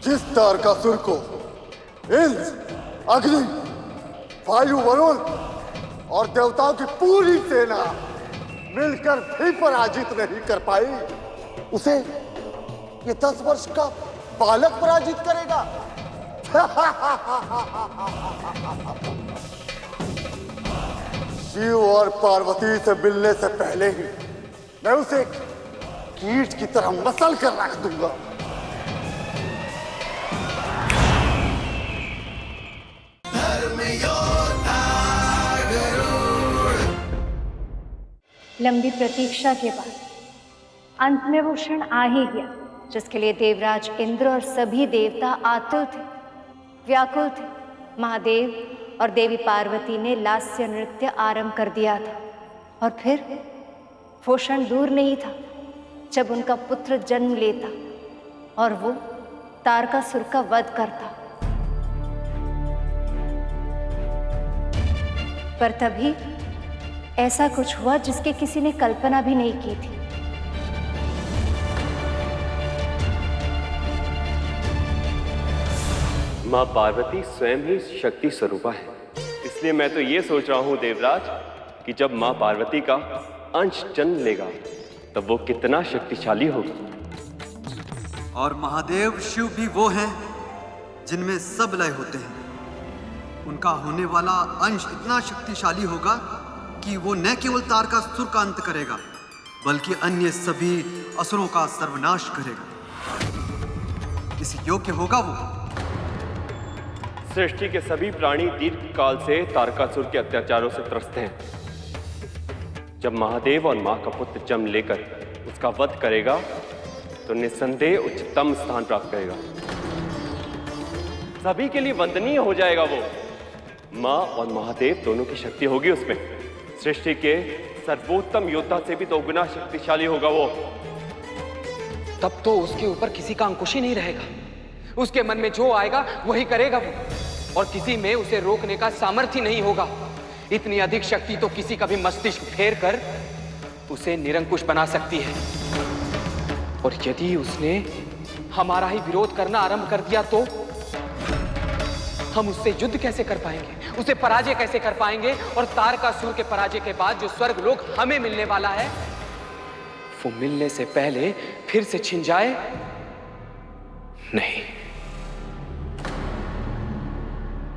जिस तारकासुर को इंद्र, अग्नि, वायु, वरुण और देवताओं की पूरी सेना मिलकर भी पराजित नहीं कर पाई, उसे ये 10 वर्ष का बालक पराजित करेगा। शिव और पार्वती से मिलने से पहले ही मैं उसे कीट की तरह मसल कर रख दूंगा। लंबी प्रतीक्षा के बाद अंत में वो क्षण आ ही गया जिसके लिए देवराज इंद्र और सभी देवता आतुर थे, व्याकुल थे। महादेव और देवी पार्वती ने लास्य नृत्य आरंभ कर दिया था और फिर वो क्षण दूर नहीं था जब उनका पुत्र जन्म लेता और वो तारकासुर का वध करता। पर तभी ऐसा कुछ हुआ जिसके किसी ने कल्पना भी नहीं की थी। माँ पार्वती स्वयं ही शक्ति स्वरूपा है, इसलिए मैं तो ये सोच रहा हूँ देवराज कि जब माँ पार्वती का अंश जन्म लेगा तब वो कितना शक्तिशाली होगा। और महादेव शिव भी वो हैं जिनमें सब लय होते हैं। उनका होने वाला अंश इतना शक्तिशाली होगा कि वो न केवल तारकासुर का अंत करेगा बल्कि अन्य सभी असुरों का सर्वनाश करेगा। इस योग्य होगा वो। सृष्टि के सभी प्राणी दीर्घ काल से तारकासुर के अत्याचारों से त्रस्त हैं। जब महादेव और मां का पुत्र जन्म लेकर उसका वध करेगा तो निस्संदेह उच्चतम स्थान प्राप्त करेगा। सभी के लिए वंदनीय हो जाएगा वो। मां और महादेव दोनों की शक्ति होगी उसमें। सृष्टि के सर्वोत्तम योद्धा से भी 2 गुना शक्तिशाली होगा वो। तब तो उसके ऊपर किसी का अंकुश ही नहीं रहेगा। उसके मन में जो आएगा वही करेगा वो, और किसी में उसे रोकने का सामर्थ्य नहीं होगा। इतनी अधिक शक्ति तो किसी का भी मस्तिष्क फेर कर उसे निरंकुश बना सकती है। और यदि उसने हमारा ही विरोध करना आरंभ कर दिया तो हम उससे युद्ध कैसे कर पाएंगे, उसे पराजय कैसे कर पाएंगे? और तारकासुर के पराजय के बाद जो स्वर्गलोक हमें मिलने वाला है वो मिलने से पहले फिर से छिन जाए? नहीं,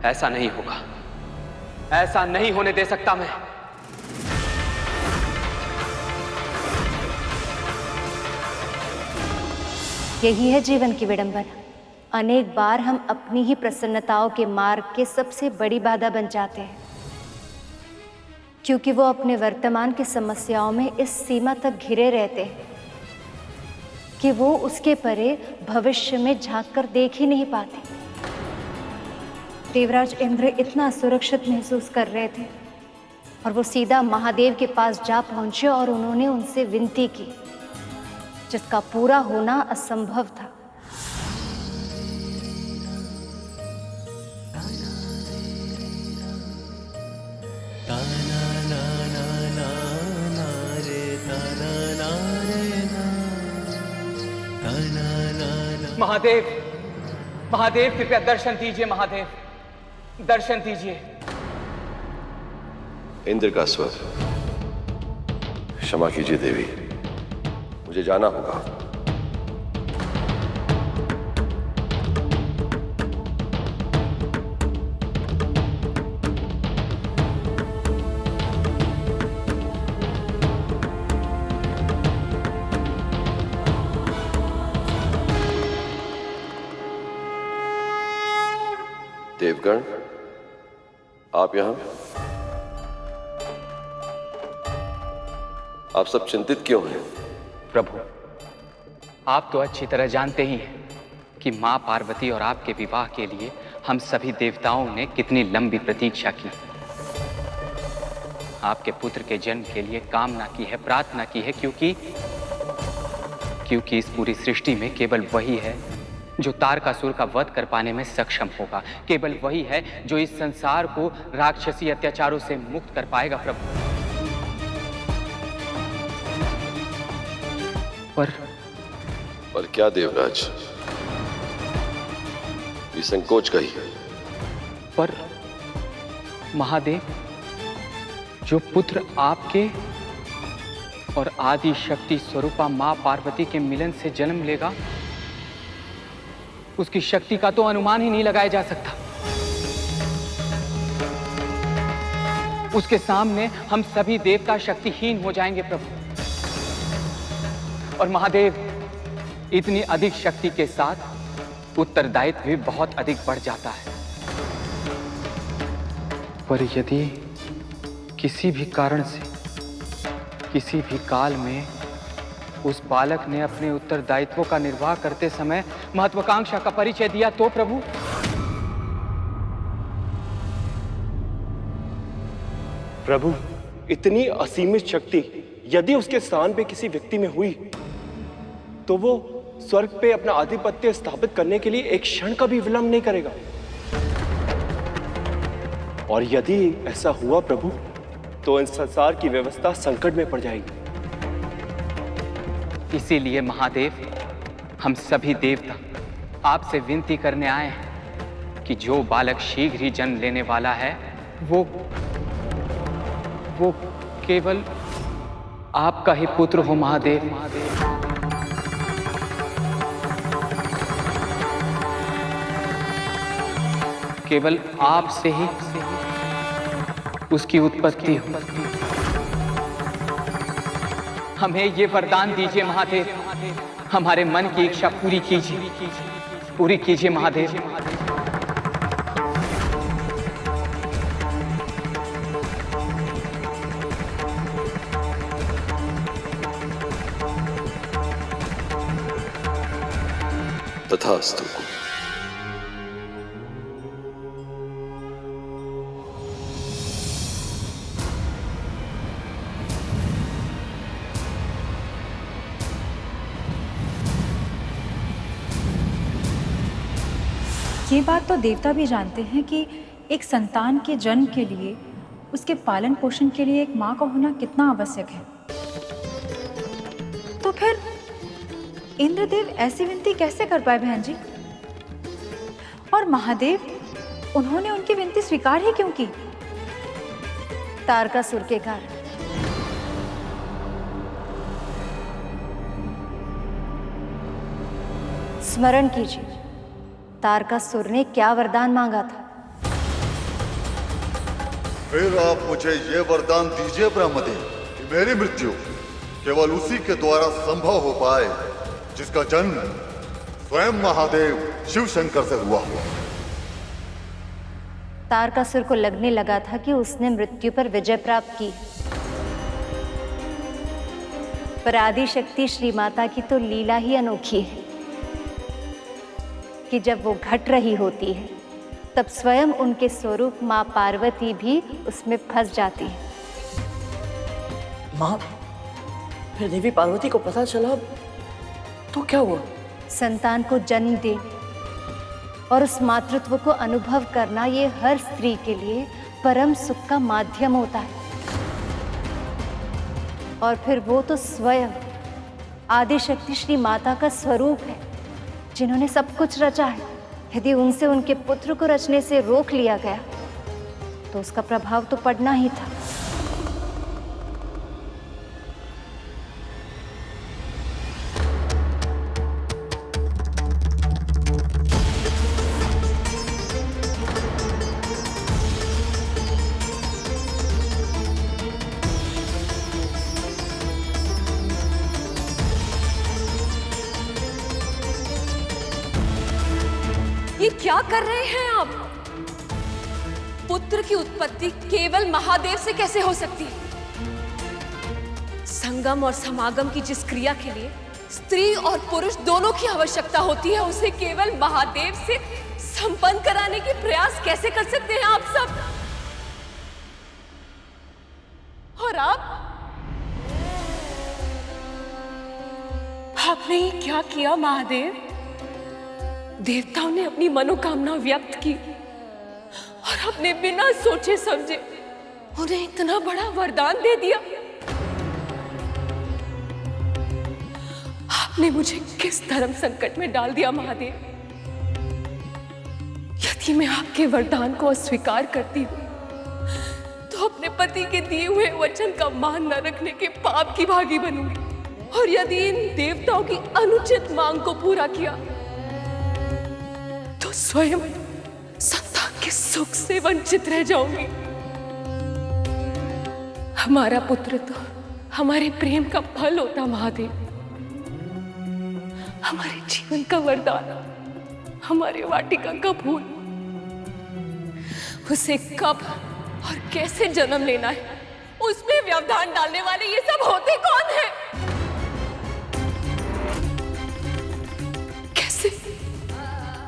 ऐसा नहीं होगा। ऐसा नहीं होने दे सकता मैं। यही है जीवन की विडंबना। अनेक बार हम अपनी ही प्रसन्नताओं के मार्ग के सबसे बड़ी बाधा बन जाते हैं, क्योंकि वो अपने वर्तमान की समस्याओं में इस सीमा तक घिरे रहते हैं कि वो उसके परे भविष्य में झांक कर देख ही नहीं पाते। देवराज इंद्र इतना सुरक्षित महसूस कर रहे थे और वो सीधा महादेव के पास जा पहुंचे और उन्होंने उनसे विनती की जिसका पूरा होना असंभव था। महादेव, महादेव कृपया दर्शन दीजिए। महादेव दर्शन दीजिए। इंद्र का स्वर। क्षमा कीजिए देवी, मुझे जाना होगा। देवगण, आप यहां? आप सब चिंतित क्यों हैं? प्रभु, आप तो अच्छी तरह जानते ही हैं कि मां पार्वती और आपके विवाह के लिए हम सभी देवताओं ने कितनी लंबी प्रतीक्षा की। आपके पुत्र के जन्म के लिए कामना की है, प्रार्थना की है, क्योंकि इस पूरी सृष्टि में केवल वही है जो तारकासुर का वध कर पाने में सक्षम होगा। केवल वही है जो इस संसार को राक्षसी अत्याचारों से मुक्त कर पाएगा। प्रभु, पर क्या देवराज? ये संकोच का ही है। पर महादेव, जो पुत्र आपके और आदि शक्ति स्वरूपा मां पार्वती के मिलन से जन्म लेगा, उसकी शक्ति का तो अनुमान ही नहीं लगाया जा सकता। उसके सामने हम सभी देवता शक्तिहीन हो जाएंगे प्रभु। और महादेव, इतनी अधिक शक्ति के साथ उत्तरदायित्व भी बहुत अधिक बढ़ जाता है। पर यदि किसी भी कारण से, किसी भी काल में उस बालक ने अपने उत्तरदायित्वों का निर्वाह करते समय महत्वाकांक्षा का परिचय दिया तो प्रभु? प्रभु, इतनी असीमित शक्ति यदि उसके स्थान पे किसी व्यक्ति में हुई तो वो स्वर्ग पे अपना आधिपत्य स्थापित करने के लिए एक क्षण का भी विलंब नहीं करेगा। और यदि ऐसा हुआ प्रभु, तो इन संसार की व्यवस्था संकट में पड़ जाएगी। इसीलिए महादेव, हम सभी देवता आपसे विनती करने आए हैं कि जो बालक शीघ्र ही जन्म लेने वाला है वो केवल आपका ही पुत्र हो महादेव। केवल आपसे ही उसकी उत्पत्ति हो। हमें ये वरदान दीजिए महादेव, हमारे मन की इच्छा पूरी कीजिए महादेव। तथास्तु। ये बात तो देवता भी जानते हैं कि एक संतान के जन्म के लिए, उसके पालन पोषण के लिए एक माँ का होना कितना आवश्यक है। तो फिर इंद्रदेव ऐसी विनती कैसे कर पाए बहन जी? और महादेव, उन्होंने उनकी विनती स्वीकार ही क्यों की? तारकासुर के कारण। स्मरण कीजिए, तारकासुर ने क्या वरदान मांगा था? फिर आप मुझे ये वरदान दीजिए ब्रह्मदेव कि मेरी मृत्यु केवल उसी के द्वारा संभव हो पाए जिसका जन्म स्वयं महादेव शिव शंकर से हुआ हो। तारकासुर को लगने लगा था कि उसने मृत्यु पर विजय प्राप्त की, पर आदि शक्ति श्री माता की तो लीला ही अनोखी है कि जब वो घट रही होती है तब स्वयं उनके स्वरूप माँ पार्वती भी उसमें फंस जाती है। माँ, फिर देवी पार्वती को पता चला तो क्या हुआ? संतान को जन्म दे और उस मातृत्व को अनुभव करना, ये हर स्त्री के लिए परम सुख का माध्यम होता है। और फिर वो तो स्वयं आदि शक्ति श्री माता का स्वरूप है, जिन्होंने सब कुछ रचा है। यदि उनसे उनके पुत्र को रचने से रोक लिया गया तो उसका प्रभाव तो पड़ना ही था। ये क्या कर रहे हैं आप? पुत्र की उत्पत्ति केवल महादेव से कैसे हो सकती है? संगम और समागम की जिस क्रिया के लिए स्त्री और पुरुष दोनों की आवश्यकता होती है, उसे केवल महादेव से संपन्न कराने के प्रयास कैसे कर सकते हैं आप सब? और आपने ये क्या किया महादेव? देवताओं ने अपनी मनोकामना व्यक्त की और आपने बिना सोचे समझे उन्हें इतना बड़ा वरदान दे दिया। आपने मुझे किस धर्म संकट में डाल दिया महादेव? यदि मैं आपके वरदान को अस्वीकार करती हूँ तो अपने पति के दिए हुए वचन का मान न रखने के पाप की भागी बनूंगी। और यदि इन देवताओं की अनुचित मांग को पूरा किया तो स्वयं संतान के सुख से वंचित रह जाऊंगी। हमारा पुत्र तो हमारे प्रेम का फल होता महादेव, हमारे जीवन का वरदान, हमारे वाटिका का फूल। उसे कब और कैसे जन्म लेना है उसमें व्यवधान डालने वाले ये सब होते कौन है? कैसे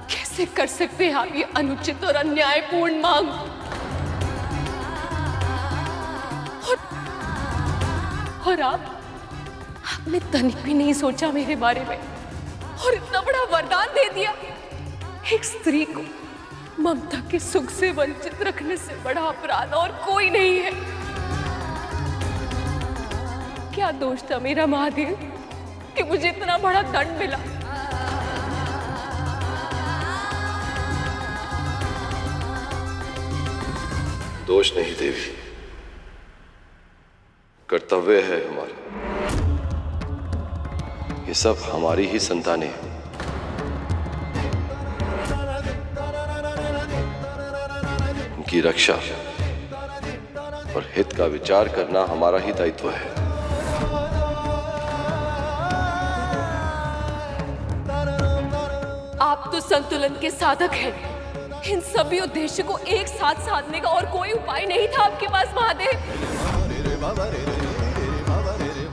कैसे कर सकते हैं आप ये अनुचित और अन्यायपूर्ण मांग? और आपने तनिक भी नहीं सोचा मेरे बारे में और इतना बड़ा वरदान दे दिया। एक स्त्री को ममता के सुख से वंचित रखने से बड़ा अपराध और कोई नहीं है। क्या दोष था मेरा महादेव कि मुझे इतना बड़ा दंड मिला? दोष नहीं देवी, कर्तव्य है हमारा। ये सब हमारी ही संतानें हैं। उनकी रक्षा और हित का विचार करना हमारा ही दायित्व है। आप तो संतुलन के साधक हैं। इन सभी उद्देश्य को एक साथ साधने का और कोई उपाय नहीं था आपके पास महादेव?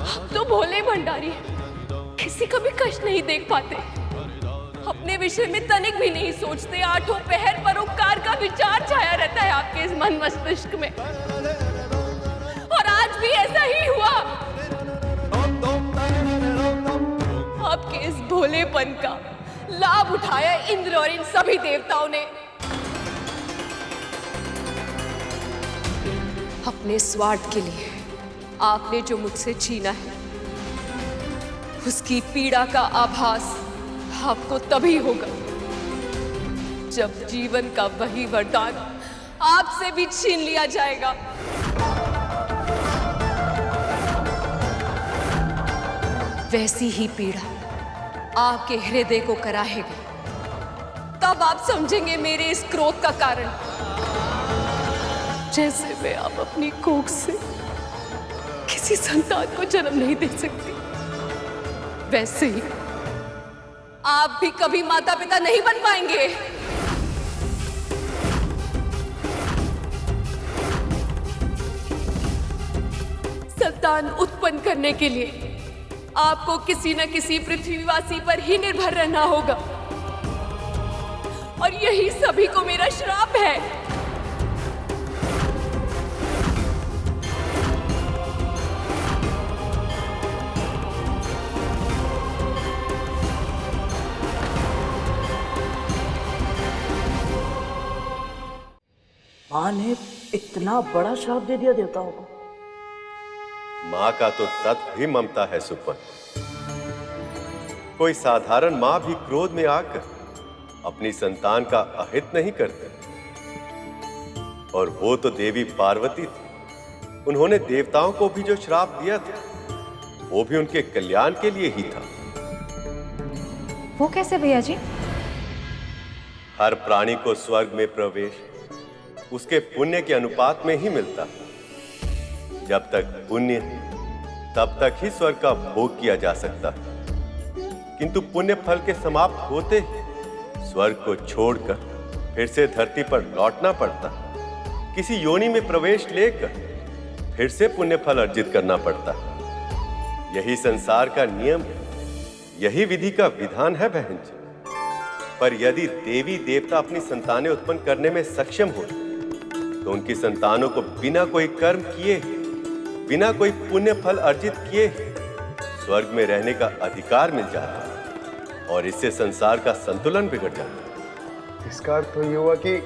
आप तो भोले भंडारी हैं, किसी का भी कष्ट नहीं देख पाते, अपने विषय में तनिक भी नहीं सोचते। आठों पहर परोपकार का विचार छाया रहता है आपके इस मन मस्तिष्क में, और आज भी ऐसा ही हुआ। आपके इस भोलेपन का लाभ उठाया इंद्र और इन सभी देवताओं ने। अपने स्वार्थ के लिए आपने जो मुझसे छीना है उसकी पीड़ा का आभास आपको तभी होगा जब जीवन का वही वरदान आपसे भी छीन लिया जाएगा। वैसी ही पीड़ा आपके हृदय को कराहेगी। तब आप समझेंगे मेरे इस क्रोध का कारण। जैसे मैं आप अपनी कोख से किसी संतान को जन्म नहीं दे सकती, वैसे ही आप भी कभी माता पिता नहीं बन पाएंगे। संतान उत्पन्न करने के लिए आपको किसी न किसी पृथ्वीवासी पर ही निर्भर रहना होगा, और यही सभी को मेरा श्राप है। माँ ने इतना बड़ा श्राप दे दिया देवताओं को। माँ का तो तत्व ही ममता है सुपन। कोई साधारण माँ भी क्रोध में आकर अपनी संतान का अहित नहीं करते। और वो तो देवी पार्वती थी, उन्होंने देवताओं को भी जो श्राप दिया था वो भी उनके कल्याण के लिए ही था। वो कैसे भैया जी? हर प्राणी को स्वर्ग में प्रवेश उसके पुण्य के अनुपात में ही मिलता है। जब तक पुण्य तब तक ही स्वर्ग का भोग किया जा सकता है, किंतु पुण्य फल के समाप्त होते ही स्वर्ग को छोड़कर फिर से धरती पर लौटना पड़ता। किसी योनि में प्रवेश लेकर फिर से पुण्य फल अर्जित करना पड़ता। यही संसार का नियम है, यही विधि का विधान है बहन जी। पर यदि देवी देवता अपनी संतानें उत्पन्न करने में सक्षम हो तो उनकी संतानों को बिना कोई कर्म किए, बिना कोई पुण्य फल अर्जित किए स्वर्ग में रहने का अधिकार मिल जाता है, और इससे संसार का संतुलन बिगड़ जाता है। इसका अर्थ तो ये हुआ कि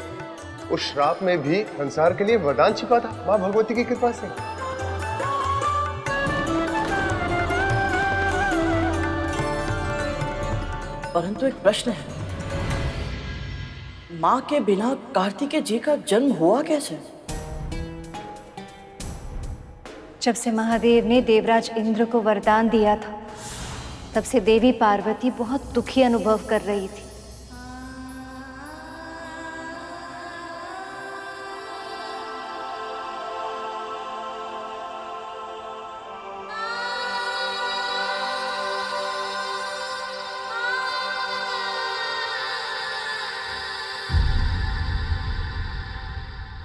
उस श्राप में भी संसार के लिए वरदान छिपा था माँ भगवती की कृपा से। परंतु एक प्रश्न है, माँ के बिना कार्तिकेय जी का जन्म हुआ कैसे? जब से महादेव ने देवराज इंद्र को वरदान दिया था, तब से देवी पार्वती बहुत दुखी अनुभव कर रही थी।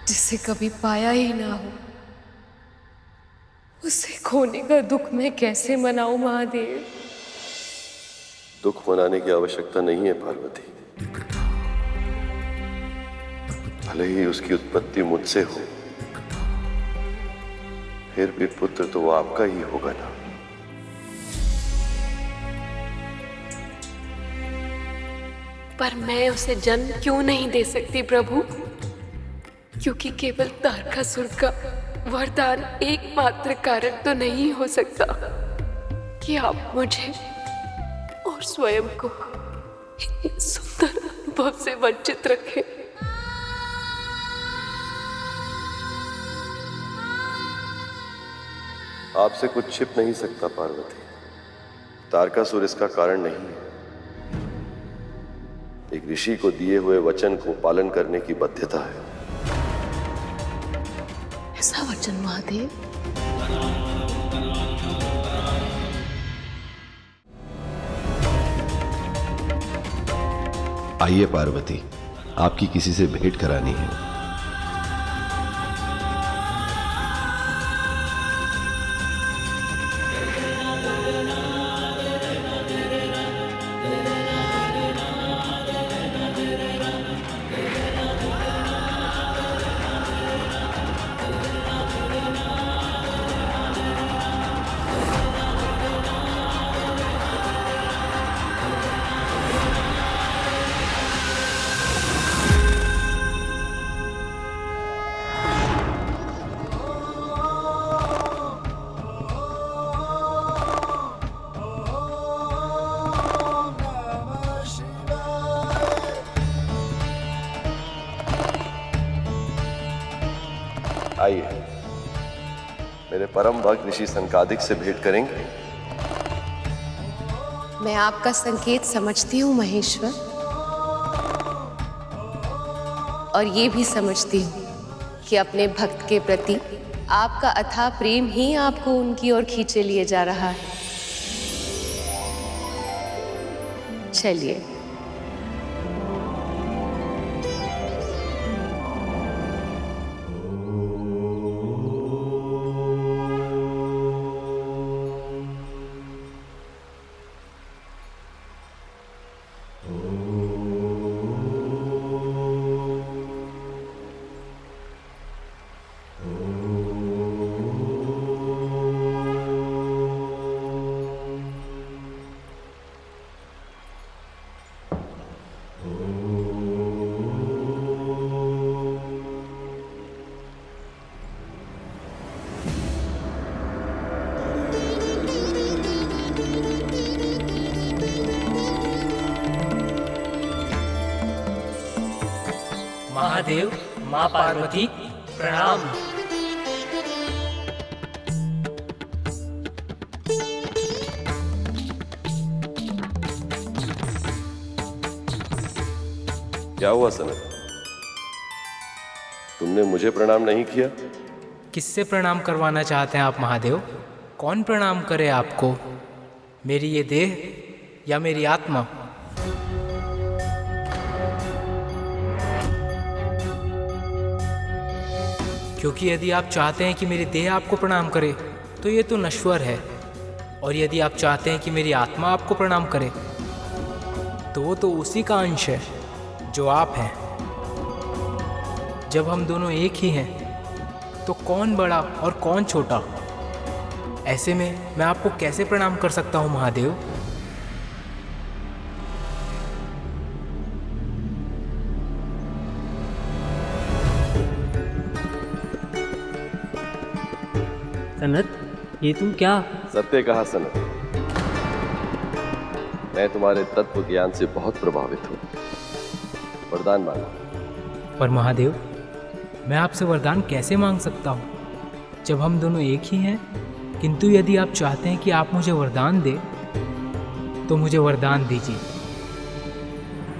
जिसे कभी पाया ही ना हो, उसे खोने का दुख मैं कैसे मनाऊं महादेव? दुख मनाने की आवश्यकता नहीं है पार्वती। भले ही उसकी उत्पत्ति मुझसे हो, फिर भी पुत्र तो वो आपका ही होगा ना। पर मैं उसे जन्म क्यों नहीं दे सकती प्रभु? क्योंकि केवल तारकासुर का वरदान एकमात्र कारण तो नहीं हो सकता कि आप मुझे और स्वयं को इतने सुंदर अनुभव से वंचित रखें। आपसे कुछ छिप नहीं सकता पार्वती। तारकासुर इसका कारण नहीं है। एक ऋषि को दिए हुए वचन को पालन करने की बाध्यता है। ऐसा वचन महादेव? आइए पार्वती, आपकी किसी से भेंट करानी है। आइए, मेरे परम भक्त ऋषि संकादिक से भेंट करेंगे। मैं आपका संकेत समझती हूँ महेश्वर, और ये भी समझती हूँ कि अपने भक्त के प्रति आपका अथाह प्रेम ही आपको उनकी ओर खींचे लिए जा रहा है। चलिए। महादेव, माँ पार्वती, प्रणाम। क्या हुआ सनत? तुमने मुझे प्रणाम नहीं किया? किससे प्रणाम करवाना चाहते हैं आप महादेव? कौन प्रणाम करे आपको? मेरी ये देह या मेरी आत्मा? क्योंकि यदि आप चाहते हैं कि मेरी देह आपको प्रणाम करे तो ये तो नश्वर है, और यदि आप चाहते हैं कि मेरी आत्मा आपको प्रणाम करे तो वो तो उसी का अंश है जो आप हैं। जब हम दोनों एक ही हैं तो कौन बड़ा और कौन छोटा? ऐसे में मैं आपको कैसे प्रणाम कर सकता हूँ महादेव? सनत, ये तुम क्या? सत्य कहा सनत। मैं तुम्हारे तत्व ज्ञान से बहुत प्रभावित हूँ। वरदान मांगो। पर महादेव, मैं आपसे वरदान कैसे मांग सकता हूँ जब हम दोनों एक ही हैं? किंतु यदि आप चाहते हैं कि आप मुझे वरदान दें तो मुझे वरदान दीजिए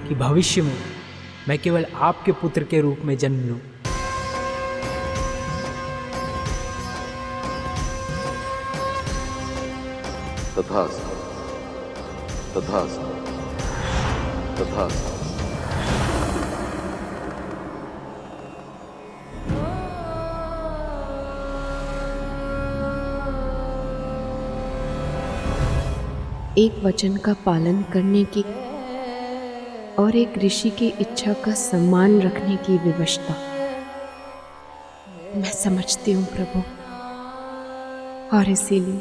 कि भविष्य में मैं केवल आपके पुत्र के रूप में जन्म लूं। तथास्तु, तथास्तु, तथास्तु। एक वचन का पालन करने की और एक ऋषि की इच्छा का सम्मान रखने की विवशता मैं समझती हूँ प्रभु, और इसीलिए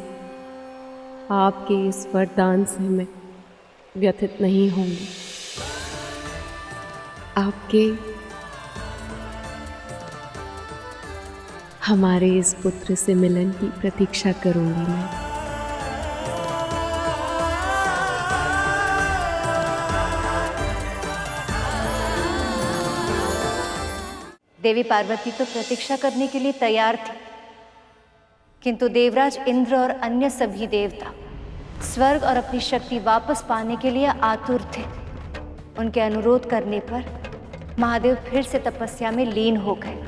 आपके इस वरदान से मैं व्यथित नहीं होंगी। आपके हमारे इस पुत्र से मिलन की प्रतीक्षा करूंगी मैं। देवी पार्वती तो प्रतीक्षा करने के लिए तैयार थी, किंतु देवराज इंद्र और अन्य सभी देवता स्वर्ग और अपनी शक्ति वापस पाने के लिए आतुर थे। उनके अनुरोध करने पर महादेव फिर से तपस्या में लीन हो गए।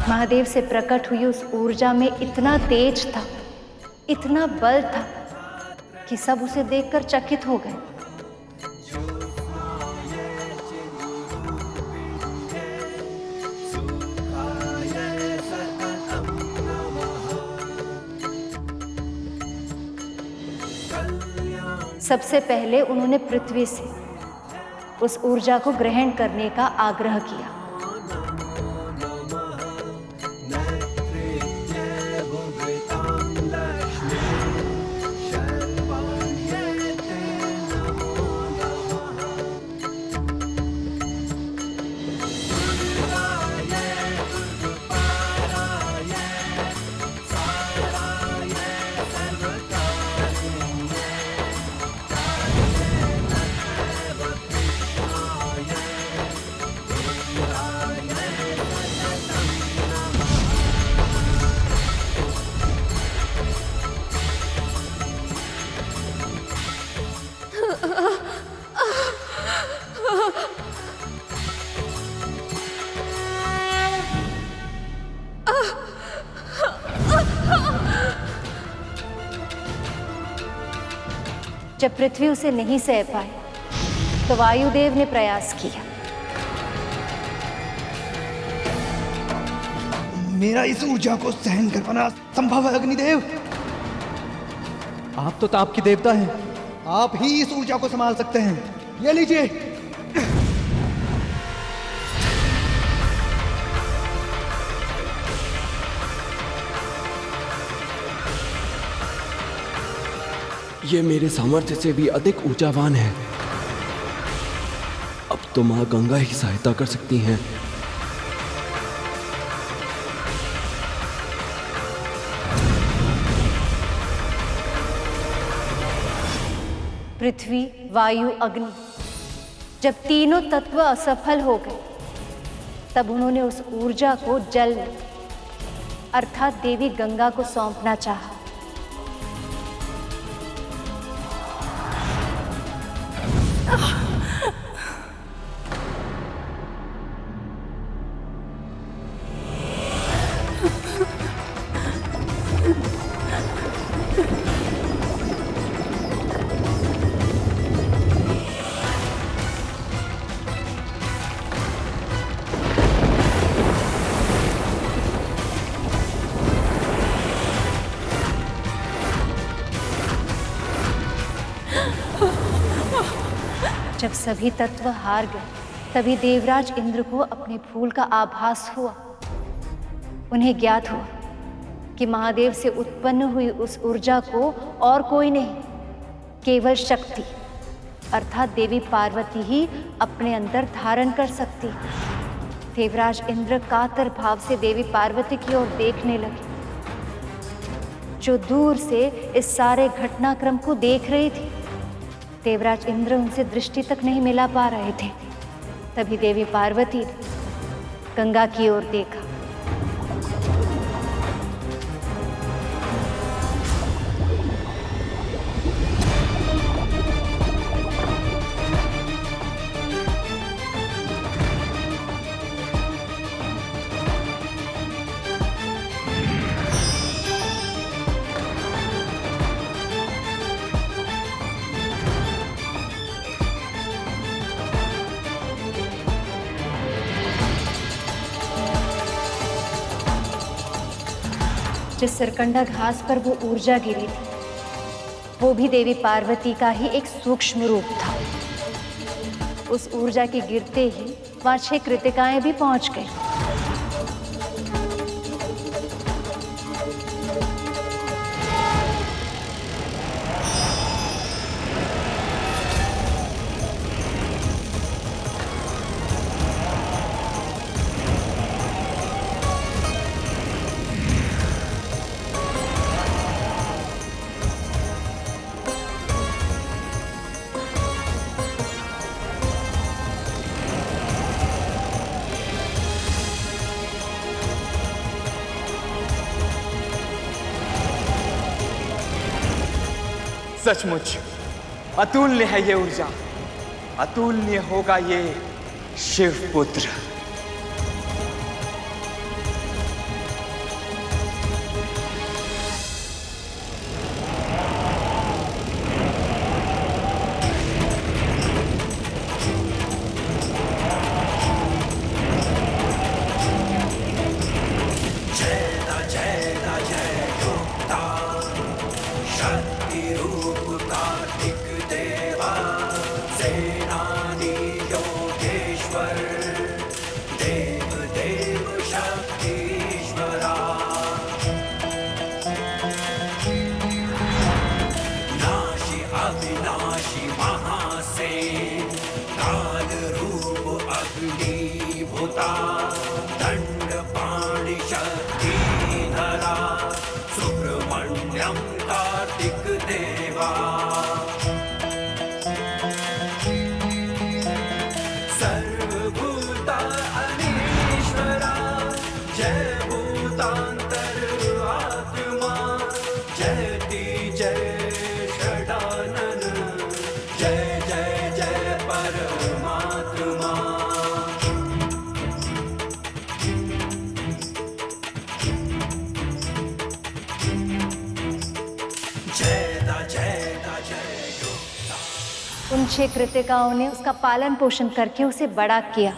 महादेव से प्रकट हुई उस ऊर्जा में इतना तेज था, इतना बल था कि सब उसे देखकर चकित हो गए। सबसे पहले उन्होंने पृथ्वी से उस ऊर्जा को ग्रहण करने का आग्रह किया। जब पृथ्वी उसे नहीं सह पाई तो वायुदेव ने प्रयास किया। मेरा इस ऊर्जा को सहन कर पाना संभव है अग्निदेव। आप तो ताप की देवता हैं, आप ही इस ऊर्जा को संभाल सकते हैं। ये लीजिए। ये मेरे सामर्थ्य से भी अधिक ऊर्जावान है। अब तो मां गंगा ही सहायता कर सकती हैं। पृथ्वी, वायु, अग्नि जब तीनों तत्व असफल हो गए तब उन्होंने उस ऊर्जा को जल अर्थात देवी गंगा को सौंपना चाहा। जब सभी तत्व हार गए, तभी देवराज इंद्र को अपने भूल का आभास हुआ। उन्हें ज्ञात हुआ कि महादेव से उत्पन्न हुई उस ऊर्जा को और कोई नहीं, केवल शक्ति अर्थात देवी पार्वती ही अपने अंदर धारण कर सकती है। देवराज इंद्र कातर भाव से देवी पार्वती की ओर देखने लगे, जो दूर से इस सारे घटनाक्रम को देख रही थी। देवराज इंद्र उनसे दृष्टि तक नहीं मिला पा रहे थे। तभी देवी पार्वती ने गंगा की ओर देखा। जिस सरकंडा घास पर वो ऊर्जा गिरी थी, वो भी देवी पार्वती का ही एक सूक्ष्म रूप था। उस ऊर्जा के गिरते ही वहां 6 कृतिकाएं भी पहुंच गई। सचमुच अतुल्य है ये ऊर्जा, अतुल्य होगा ये शिव पुत्र। उन 6 कृतिकाओं ने उसका पालन पोषण करके उसे बड़ा किया,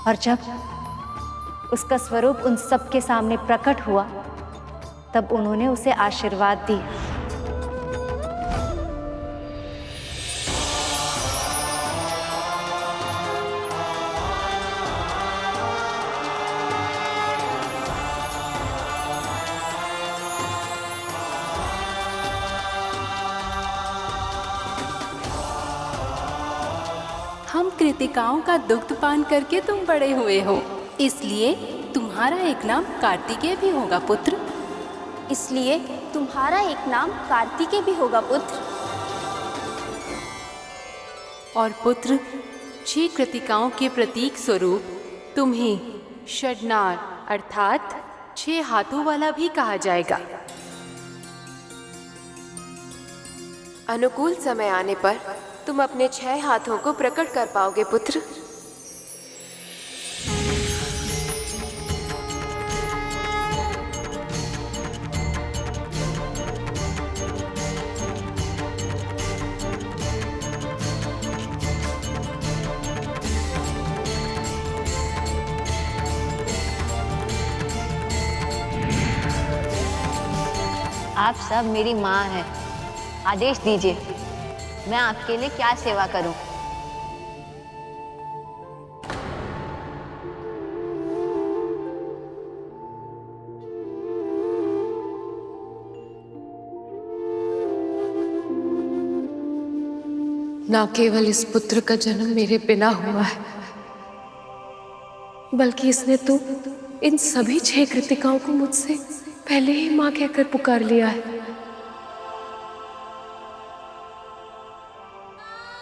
और जब उसका स्वरूप उन सबके सामने प्रकट हुआ, तब उन्होंने उसे आशीर्वाद दिया। हम कृतिकाओं का दुग्ध पान करके तुम बड़े हुए हो, इसलिए तुम्हारा एक नाम कार्तिकेय भी होगा पुत्र। इसलिए तुम्हारा एक नाम कार्तिकेय भी होगा पुत्र। और पुत्र 6 कृतिकाओं के प्रतीक स्वरूप तुम्हें षडनार अर्थात 6 हाथों वाला भी कहा जाएगा। अनुकूल समय आने पर तुम अपने 6 हाथों को प्रकट कर पाओगे पुत्र। आप सब मेरी माँ हैं, आदेश दीजिए। मैं आपके लिए क्या सेवा करूं? ना केवल इस पुत्र का जन्म मेरे बिना हुआ है, बल्कि इसने तो इन सभी 6 कृतिकाओं को मुझसे पहले ही मां कहकर पुकार लिया है।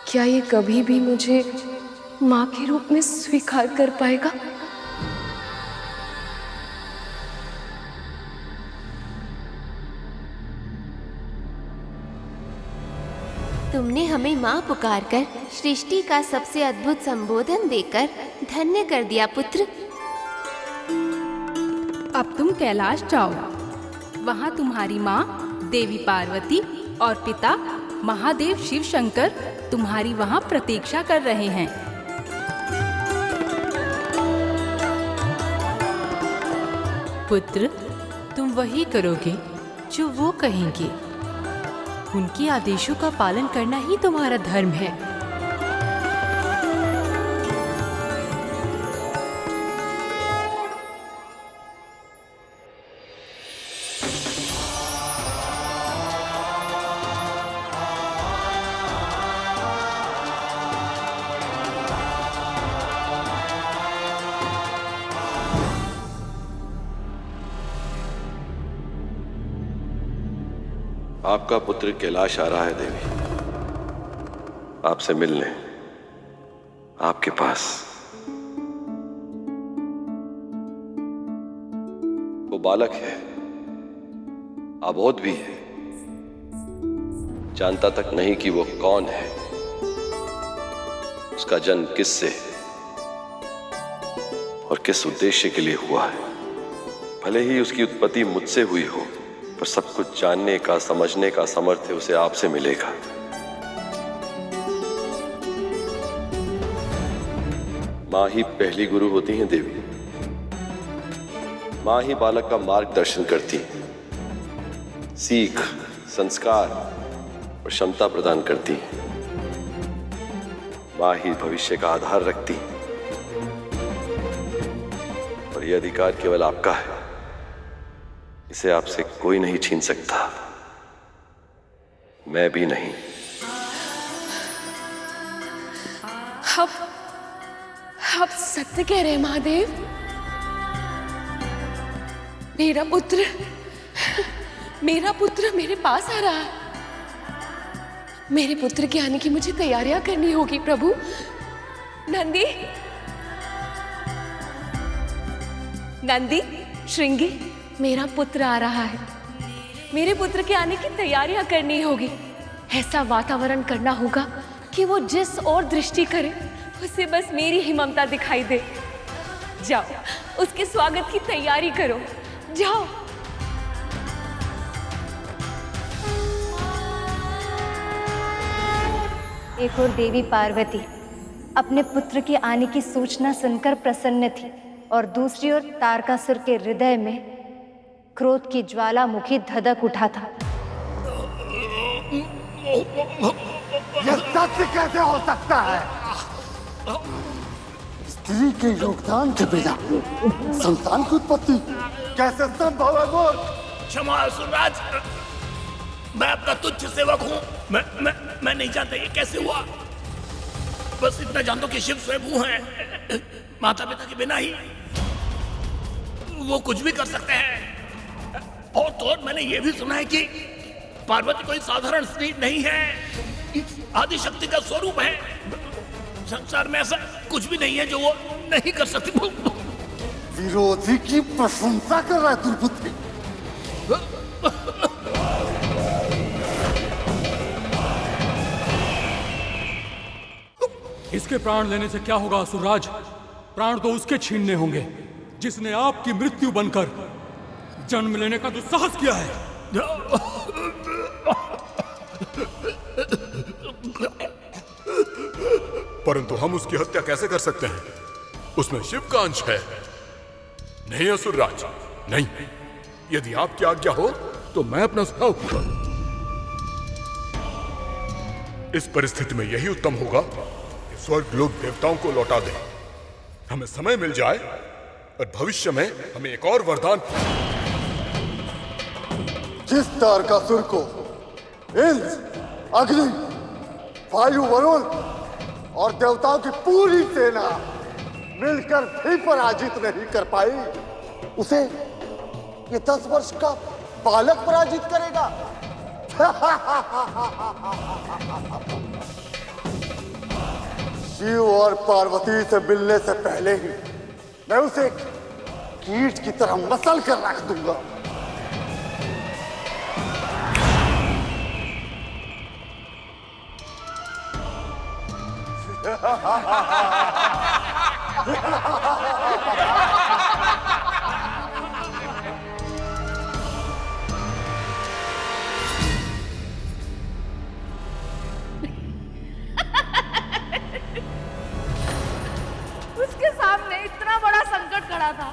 क्या ये कभी भी मुझे मां के रूप में स्वीकार कर पाएगा? तुमने हमें माँ पुकारकर सृष्टि का सबसे अद्भुत संबोधन देकर धन्य कर दिया पुत्र। अब तुम कैलाश जाओ। वहाँ तुम्हारी माँ देवी पार्वती और पिता महादेव शिव शंकर तुम्हारी वहाँ प्रतीक्षा कर रहे हैं। पुत्र, तुम वही करोगे जो वो कहेंगे। उनके आदेशों का पालन करना ही तुम्हारा धर्म है। आपका पुत्र कैलाश आ रहा है देवी, आपसे मिलने आपके पास। वो बालक है, अबोध भी है, जानता तक नहीं कि वो कौन है, उसका जन्म किससे और किस उद्देश्य के लिए हुआ है। भले ही उसकी उत्पत्ति मुझसे हुई हो, पर सब कुछ जानने का, समझने का सामर्थ्य उसे आपसे मिलेगा। मां ही पहली गुरु होती हैं देवी। मां ही बालक का मार्गदर्शन करती है, सीख, संस्कार और क्षमता प्रदान करती है। मां ही भविष्य का आधार रखती है और यह अधिकार केवल आपका है। इसे आपसे कोई नहीं छीन सकता, मैं भी नहीं। आप सत्य कह रहे हैं महादेव। मेरा पुत्र मेरे पास आ रहा है। मेरे पुत्र के आने की मुझे तैयारियां करनी होगी प्रभु। नंदी, श्रृंगी, मेरा पुत्र आ रहा है। मेरे पुत्र के आने की तैयारियां करनी होगी। ऐसा वातावरण करना होगा कि वो जिस ओर दृष्टि करे उसे बस मेरी ही ममता दिखाई दे। जाओ, उसके स्वागत की तैयारी करो, जाओ। एक और देवी पार्वती अपने पुत्र के आने की सूचना सुनकर प्रसन्न थी और दूसरी ओर तारकासुर के हृदय में क्रोध की ज्वालामुखी धधक उठा था। यह सत्य कैसे हो सकता है? स्त्री के योगदान के बिना संतान की उत्पत्ति कैसे संभव है? बोल। क्षमा असुरराज, मैं आपका तुच्छ सेवक हूँ। मैं नहीं जानता ये कैसे हुआ। बस इतना जानता हूँ कि शिव स्वयं हैं। माता पिता के बिना ही वो कुछ भी कर सकते हैं। और तो और मैंने ये भी सुना है कि पार्वती कोई साधारण स्त्री नहीं है, आदि शक्ति का स्वरूप है। संसार में ऐसा कुछ भी नहीं है जो वो नहीं कर सकती। विरोधी की प्रशंसा कर रहा है दुर्बुद्धि। इसके प्राण लेने से क्या होगा असुरराज? प्राण तो उसके छीनने होंगे जिसने आपकी मृत्यु बनकर जन्म लेने का दुस्साहस किया है। परंतु हम उसकी हत्या कैसे कर सकते हैं? उसमें शिव का अंश है। नहीं असुरराज, नहीं। यदि आपकी आज्ञा हो तो मैं अपना सुझाव दूंगा। इस परिस्थिति में यही उत्तम होगा कि स्वर्ग लोग देवताओं को लौटा दें। हमें समय मिल जाए और भविष्य में हमें एक और वरदान। जिस तारकासुर को इंद्र, अग्नि, वायु, वरुण और देवताओं की पूरी सेना मिलकर भी पराजित नहीं कर पाई, उसे ये 10 वर्ष का बालक पराजित करेगा। शिव और पार्वती से मिलने से पहले ही मैं उसे कीट की तरह मसल कर रख दूंगा। उसके सामने इतना बड़ा संकट खड़ा था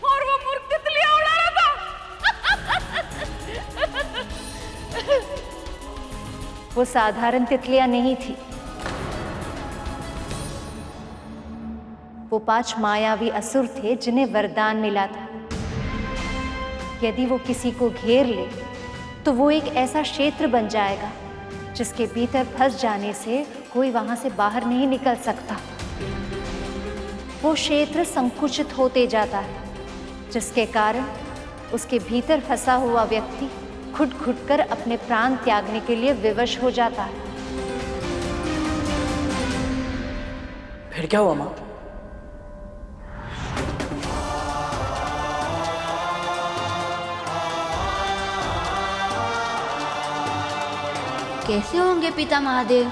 और वो मूर्ख तितलियां उड़ा रहा था। वो साधारण तितलियां नहीं थी, वो 5 मायावी असुर थे जिन्हें वरदान मिला था। यदि वो किसी को घेर ले तो वो एक ऐसा क्षेत्र बन जाएगा जिसके भीतर फंस जाने से कोई वहां से बाहर नहीं निकल सकता। वो क्षेत्र संकुचित होते जाता है, जिसके कारण उसके भीतर फंसा हुआ व्यक्ति घुट-घुट कर अपने प्राण त्यागने के लिए विवश हो जाता है। फिर क्या हुआ माँ? कैसे होंगे पिता महादेव?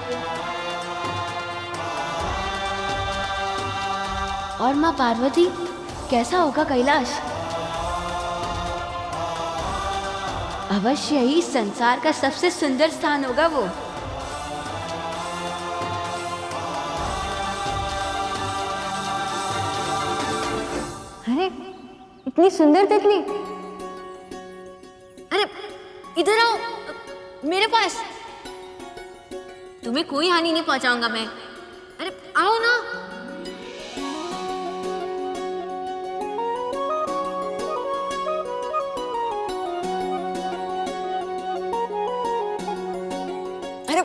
और माँ पार्वती, कैसा होगा कैलाश? अवश्य ही संसार का सबसे सुंदर स्थान होगा वो। अरे इतनी सुंदर तितली, अरे इधर आओ मेरे पास, तुम्हें कोई हानि नहीं पहुंचाऊंगा मैं। अरे आओ ना। अरे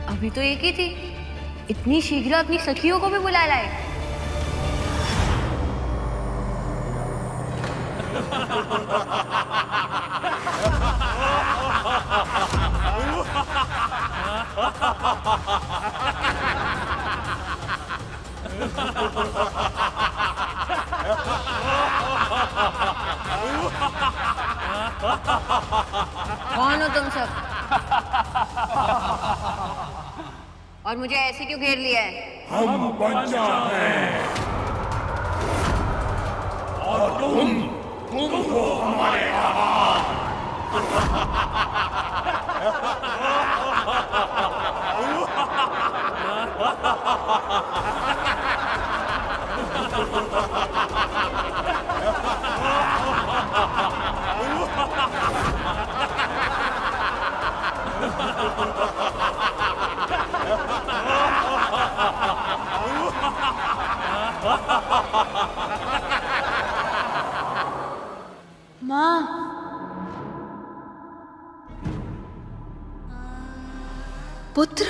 अभी तो एक ही थी, इतनी शीघ्र अपनी सखियों को भी बुला लाए। कौन हो तुम सब? और मुझे ऐसे क्यों घेर लिया है? हम पंचा हैं और तुम हो हमारे माँ, पुत्र,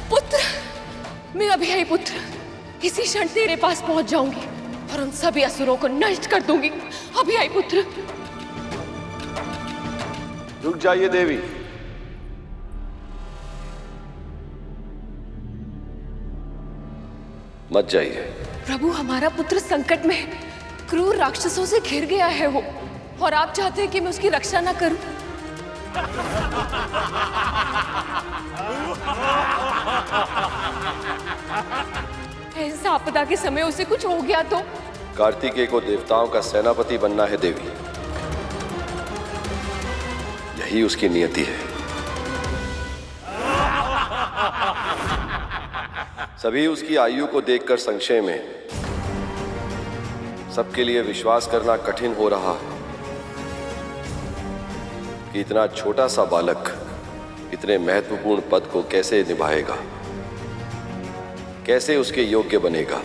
पुत्र, मैं अभी आई पुत्र, इसी क्षण तेरे पास पहुंच जाऊंगी और उन सभी असुरों को नष्ट कर दूंगी। अभी आई पुत्र। रुक जाइए देवी। मत जाइए। प्रभु, हमारा पुत्र संकट में है, क्रूर राक्षसों से घिर गया है वो, और आप चाहते हैं कि मैं उसकी रक्षा ना करूं? इस आपदा के समय उसे कुछ हो गया तो? कार्तिकेय को देवताओं का सेनापति बनना है देवी, यही उसकी नियति है। सभी उसकी आयु को देखकर संशय में, सबके लिए विश्वास करना कठिन हो रहा है कि इतना छोटा सा बालक इतने महत्वपूर्ण पद को कैसे निभाएगा, कैसे उसके योग्य बनेगा।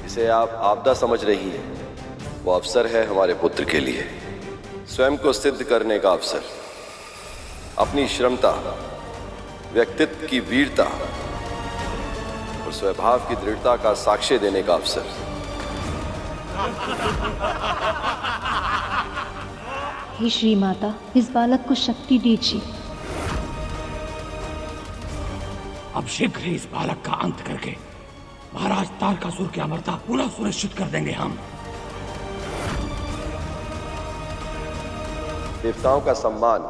जिसे आप आपदा समझ रही हैं, वो अवसर है हमारे पुत्र के लिए स्वयं को सिद्ध करने का अवसर, अपनी श्रमता, व्यक्तित्व की वीरता और स्वभाव की दृढ़ता का साक्ष्य देने का अवसर। हे श्री माता, इस बालक को शक्ति दीजिए। अब शीघ्र ही इस बालक का अंत करके महाराज तारकासुर की अमरता पुनः सुनिश्चित कर देंगे हम। देवताओं का सम्मान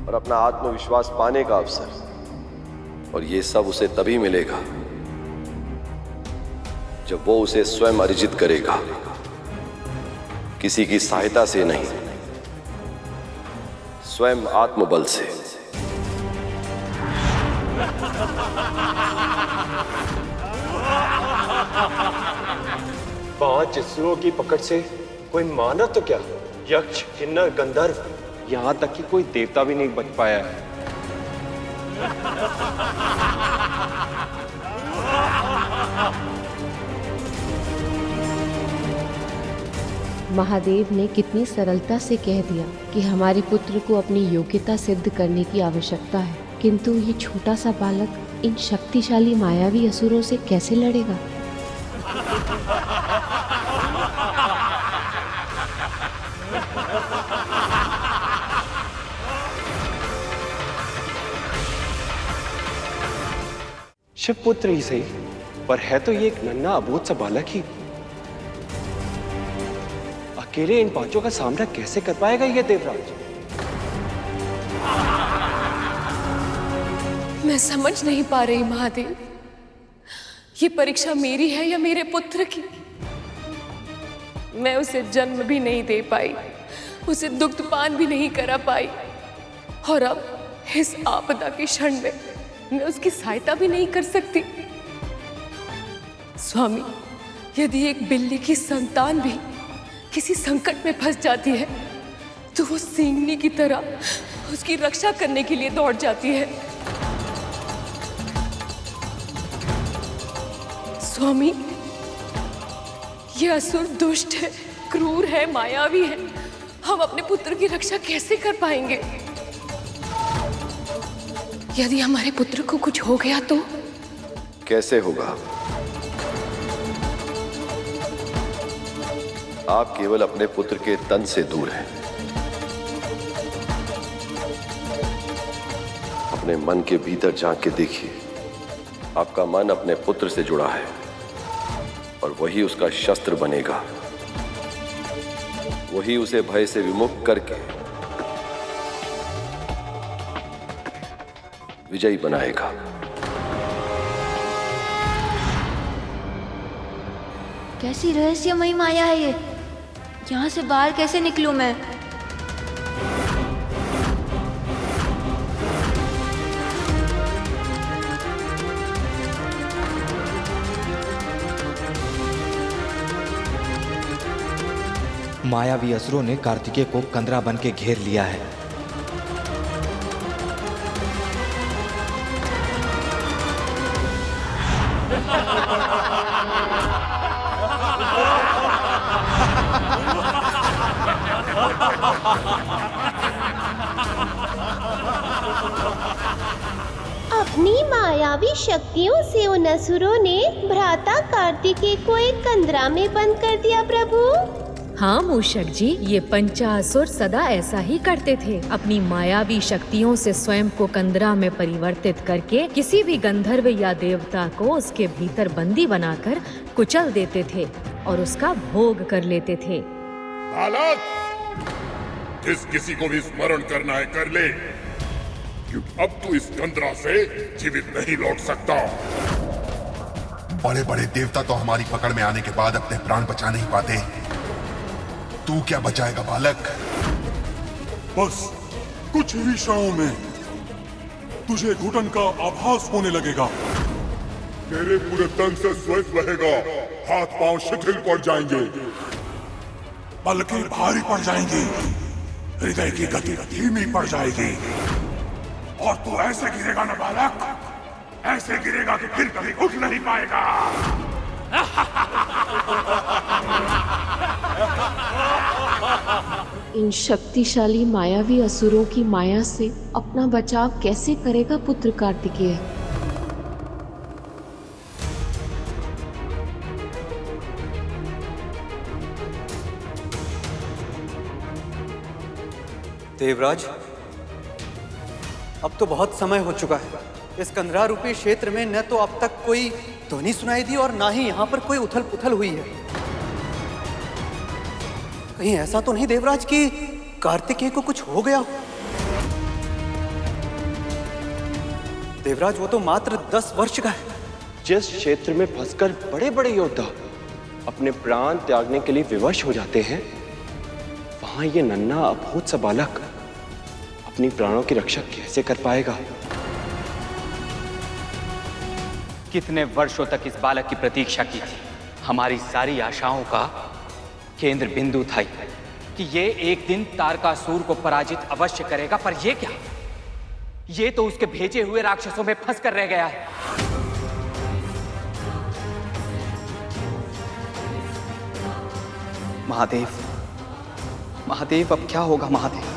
और अपना आत्मविश्वास पाने का अवसर, और ये सब उसे तभी मिलेगा जब वो उसे स्वयं अर्जित करेगा, किसी की सहायता से नहीं, स्वयं आत्मबल से। पांच असुरों की पकड़ से कोई मानव तो क्या, यक्ष, किन्नर, गंधर्व, यहां तक कि कोई देवता भी नहीं बच पाया है। महादेव ने कितनी सरलता से कह दिया कि हमारे पुत्र को अपनी योग्यता सिद्ध करने की आवश्यकता है, किंतु ये छोटा सा बालक इन शक्तिशाली मायावी असुरों से कैसे लड़ेगा? शिवपुत्र ही सही, पर है तो ये एक नन्हा अबोध सा बालक ही। अकेले इन पांचों का सामना कैसे कर पाएगा ये देवराज? मैं समझ नहीं पा रही महादेव, ये परीक्षा मेरी है या मेरे पुत्र की? मैं उसे जन्म भी नहीं दे पाई, उसे दुग्धपान भी नहीं करा पाई, और अब इस आपदा के क्षण में मैं उसकी सहायता भी नहीं कर सकती। स्वामी, यदि एक बिल्ली की संतान भी किसी संकट में फंस जाती है तो वो सींगनी की तरह उसकी रक्षा करने के लिए दौड़ जाती है। स्वामी, ये असुर दुष्ट है, क्रूर है, मायावी है। हम अपने पुत्र की रक्षा कैसे कर पाएंगे? यदि हमारे पुत्र को कुछ हो गया तो? कैसे होगा? आप केवल अपने पुत्र के तन से दूर हैं, अपने मन के भीतर झांक के देखिए। आपका मन अपने पुत्र से जुड़ा है और वही उसका शस्त्र बनेगा, वही उसे भय से विमुक्त करके विजयी बनाएगा। कैसी रहस्यमयी माया है ये? यहाँ से बाहर कैसे निकलूं मैं? मायावी असुरों ने कार्तिकेय को कंदरा बन के घेर लिया है। अपनी मायावी शक्तियों से उन असुरों ने भ्राता कार्तिकेय को एक कंदरा में बंद कर दिया प्रभु। हाँ मूषक जी, ये पंचासुर सदा ऐसा ही करते थे। अपनी मायावी शक्तियों से स्वयं को कंदरा में परिवर्तित करके किसी भी गंधर्व या देवता को उसके भीतर बंदी बनाकर कुचल देते थे। और उसका भोग कर लेते थे। बालक, जिस किसी को भी स्मरण करना है कर ले, क्योंकि अब तू इस कंदरा से जीवित नहीं लौट सकता। बड़े बड़े देवता तो हमारी पकड़ में आने के बाद अपने प्राण बचा नहीं पाते, तू क्या बचाएगा बालक? बस कुछ ही क्षणों में तुझे घुटन का आभास होने लगेगा। तेरे पूरे तन से स्वेद बहेगा, हाथ पांव शिथिल पड़ जाएंगे, पलकें भारी पड़ जाएंगी, हृदय की गति धीमी पड़ जाएगी, और तू ऐसे गिरेगा ना बालक, ऐसे गिरेगा कि फिर कभी उठ नहीं पाएगा। इन शक्तिशाली मायावी असुरों की माया से अपना बचाव कैसे करेगा पुत्र कार्तिकेय? देवराज, अब तो बहुत समय हो चुका है। इस कंदरा रूपी क्षेत्र में न तो अब तक कोई ध्वनि सुनाई दी और ना ही यहाँ पर कोई उथल पुथल हुई है। कहीं ऐसा तो नहीं देवराज कि कार्तिकेय को कुछ हो गया हो? देवराज, वो तो मात्र 10 वर्ष का है। जिस क्षेत्र में फंसकर बड़े बड़े योद्धा अपने प्राण त्यागने के लिए विवश हो जाते हैं, वहां ये नन्हा अबोध सा बालक अपनी प्राणों की रक्षा कैसे कर पाएगा? कितने वर्षों तक इस बालक की प्रतीक्षा की थी। हमारी सारी आशाओं का केंद्र बिंदु था कि ये एक दिन तारकासुर को पराजित अवश्य करेगा, पर ये क्या? ये तो उसके भेजे हुए राक्षसों में फंस कर रह गया है। महादेव, महादेव, अब क्या होगा महादेव?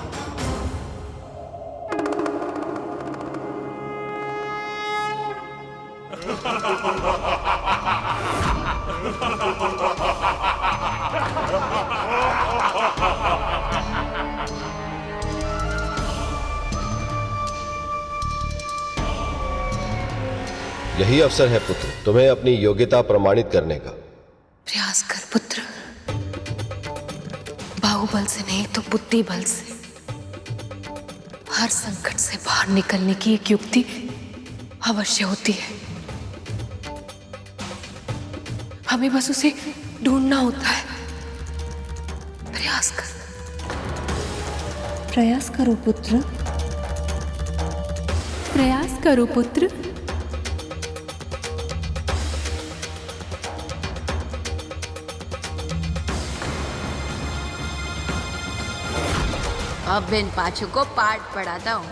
यही अवसर है पुत्र, तुम्हें अपनी योग्यता प्रमाणित करने का। प्रयास कर पुत्र, बाहुबल से नहीं तो बुद्धि बल से। हर संकट से बाहर निकलने की एक युक्ति अवश्य होती है, हमें बस उसे ढूंढना होता है। प्रयास कर, प्रयास करो पुत्र, प्रयास करो पुत्र। अब इन पांचों को पाठ पढ़ाता हूँ।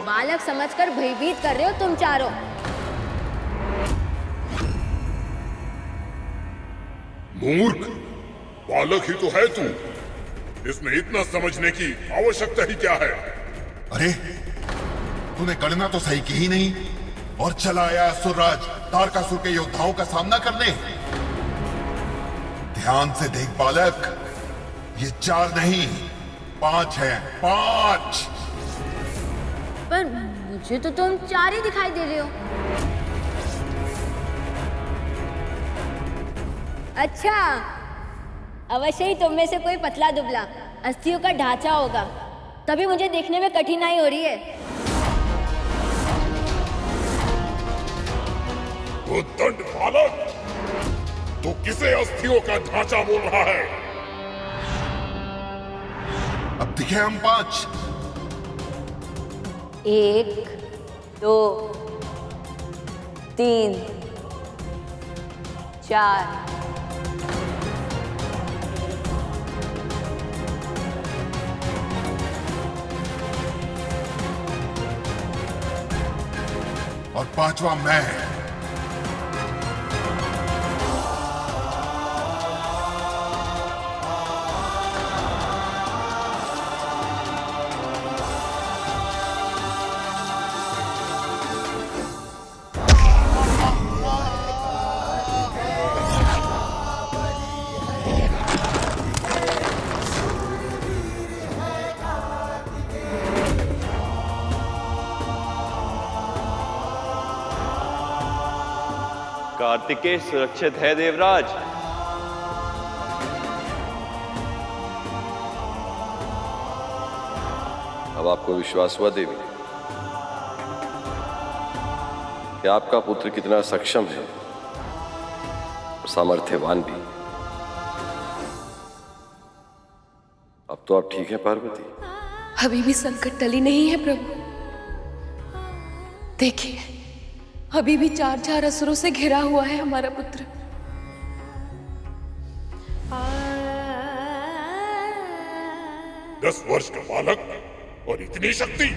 बालक समझकर भयभीत कर रहे हो तुम चारों। मूर्ख, बालक ही तो है तू, इसमें इतना समझने की आवश्यकता ही क्या है? अरे, तूने गणना तो सही की ही नहीं और चला आया असुरराज तारकासुर के योद्धाओं का सामना करने। ध्यान से देख बालक, ये 4 नहीं 5 हैं, 5। पर मुझे तो तुम 4 ही दिखाई दे रहे हो। अच्छा, अवश्य ही तुम में से कोई पतला दुबला अस्थियों का ढांचा होगा, तभी मुझे देखने में कठिनाई हो रही है। उद्दंड बालक, तू किसे अस्थियों का ढांचा बोल रहा है? अब दिखे हम 5। 1 2 3 4 और 5वां मैं। कार्तिकेय सुरक्षित है देवराज। अब आपको विश्वास हुआ देवी कि आपका पुत्र कितना सक्षम है और सामर्थ्यवान भी। अब तो आप ठीक है पार्वती? अभी भी संकट टली नहीं है प्रभु। देखिए, अभी भी 4 असुरों से घिरा हुआ है हमारा पुत्र। 10 वर्ष का बालक और इतनी शक्ति।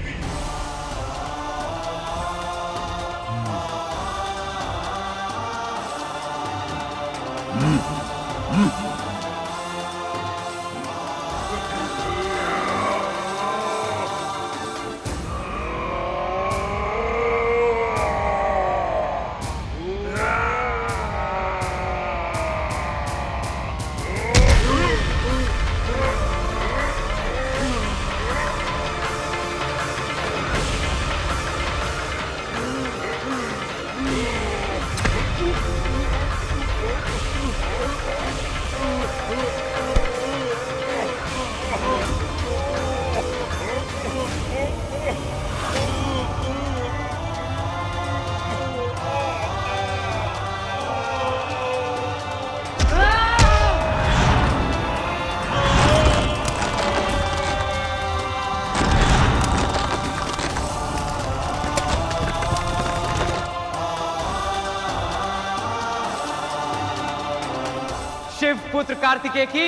शिव पुत्र कार्तिकेय की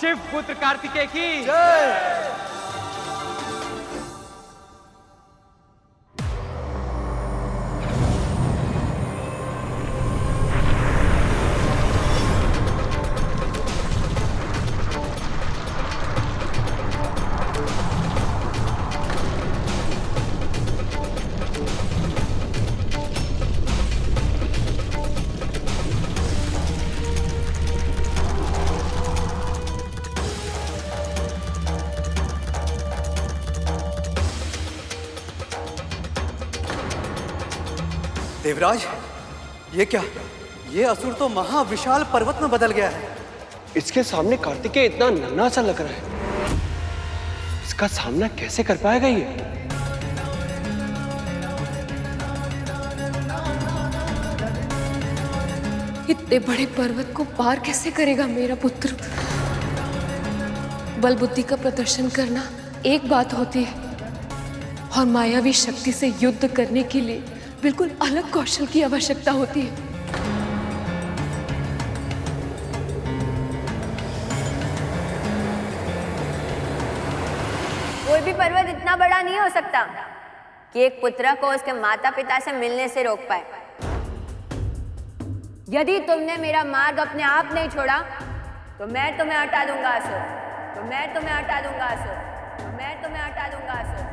शिव पुत्र कार्तिकेय की देवराज, ये क्या? ये असुर तो महाविशाल पर्वत में बदल गया है। इसके सामने कार्तिकेय इतना नन्हा सा लग रहा है। इसका सामना कैसे कर पाएगा ये? इतने बड़े पर्वत को पार कैसे करेगा मेरा पुत्र? बल बुद्धि का प्रदर्शन करना एक बात होती है और मायावी शक्ति से युद्ध करने के लिए बिल्कुल अलग कौशल की आवश्यकता होती है। कोई भी पर्वत इतना बड़ा नहीं हो सकता कि एक पुत्र को उसके माता पिता से मिलने से रोक पाए। यदि तुमने मेरा मार्ग अपने आप नहीं छोड़ा तो मैं तुम्हें हटा दूंगा असुर, तो मैं तुम्हें हटा दूंगा असुर, तो मैं तुम्हें हटा दूंगा असुर।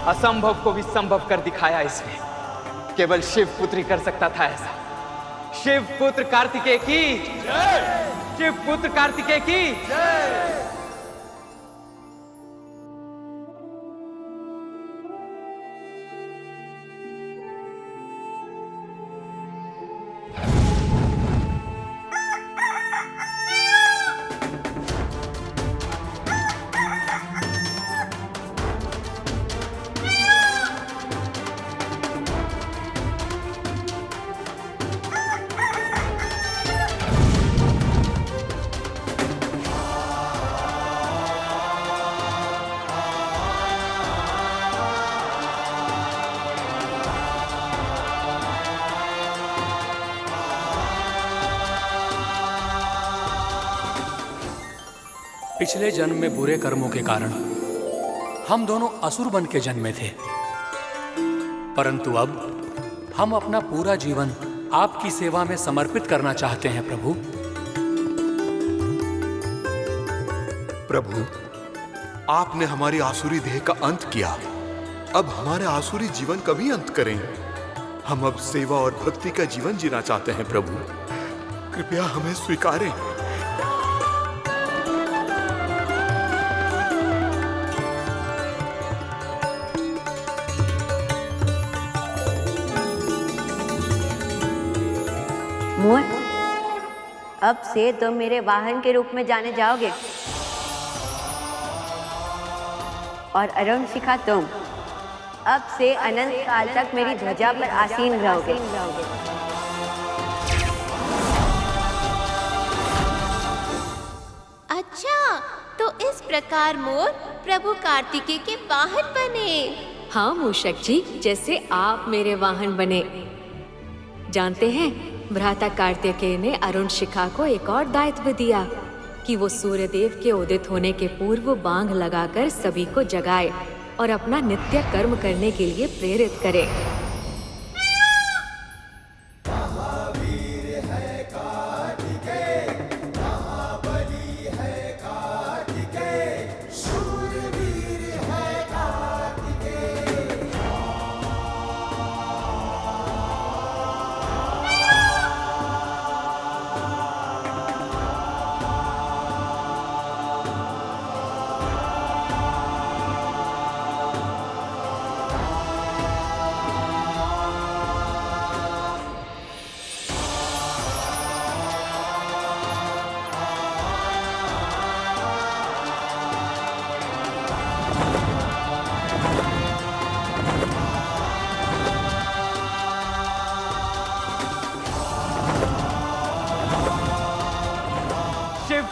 असंभव को भी संभव कर दिखाया इसने। केवल शिव पुत्र ही कर सकता था ऐसा। शिव पुत्र कार्तिकेय की जय। शिव पुत्र कार्तिकेय की जय। पिछले जन्म में बुरे कर्मों के कारण हम दोनों असुर बन के जन्मे थे, परंतु अब हम अपना पूरा जीवन आपकी सेवा में समर्पित करना चाहते हैं प्रभु। प्रभु, आपने हमारी आसुरी देह का अंत किया, अब हमारे आसुरी जीवन का भी अंत करें। हम अब सेवा और भक्ति का जीवन जीना चाहते हैं प्रभु, कृपया हमें स्वीकारें। मोर, अब से तुम मेरे वाहन के रूप में जाने जाओगे और अरुण शिखा तुम अब से अनंत काल तक मेरी ध्वजा पर आसीन रहोगे। अच्छा, तो इस प्रकार मोर प्रभु कार्तिकेय के वाहन बने। हाँ मूषक जी, जैसे आप मेरे वाहन बने। जानते हैं, भ्राता कार्तिकेय ने अरुण शिखा को एक और दायित्व दिया कि वो सूर्यदेव के उदित होने के पूर्व बांग लगाकर सभी को जगाए और अपना नित्य कर्म करने के लिए प्रेरित करे।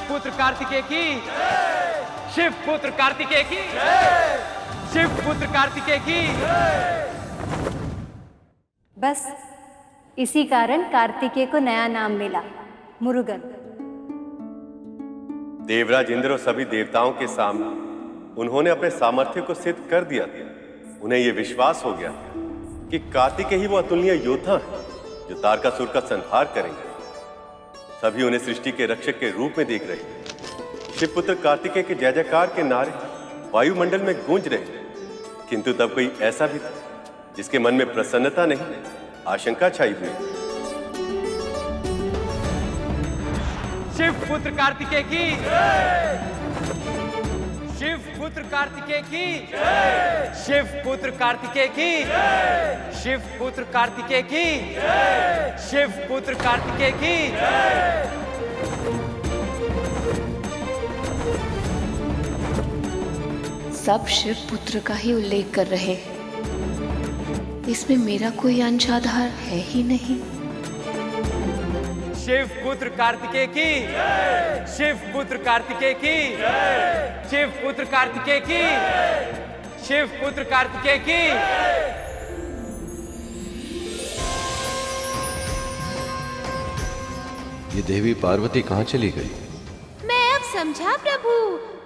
पुत्र कार्तिकेय की, शिव पुत्र कार्तिकेय की, शिव पुत्र कार्तिकेय की। बस इसी कारण कार्तिकेय को नया नाम मिला, मुरुगन। देवराज इंद्र और सभी देवताओं के सामने उन्होंने अपने सामर्थ्य को सिद्ध कर दिया। उन्हें यह विश्वास हो गया कि कार्तिकेय ही वो अतुलनीय योद्धा है जो तारकासुर का संहार करेंगे। सभी उन्हें सृष्टि के रक्षक के रूप में देख रहे हैं। शिवपुत्र कार्तिकेय के जय जयकार के नारे वायुमंडल में गूंज रहे, किंतु तब कोई ऐसा भी था जिसके मन में प्रसन्नता नहीं, आशंका छाई हुई। शिवपुत्र कार्तिकेय की, शिवपुत्र कार्तिकेय की, शिवपुत्र कार्तिकेय की, शिवपुत्र कार्तिकेय की, शिवपुत्र कार्तिकेय की। सब शिव पुत्र का ही उल्लेख कर रहे हैं, इसमें मेरा कोई अंश आधार है ही नहीं। शिवपुत्र कार्तिकेय की, शिवपुत्र कार्तिकेय की, शिवपुत्र कार्तिकेय की, शिवपुत्र कार्तिकेय की। ये देवी पार्वती कहाँ चली गई? मैं अब समझा प्रभु,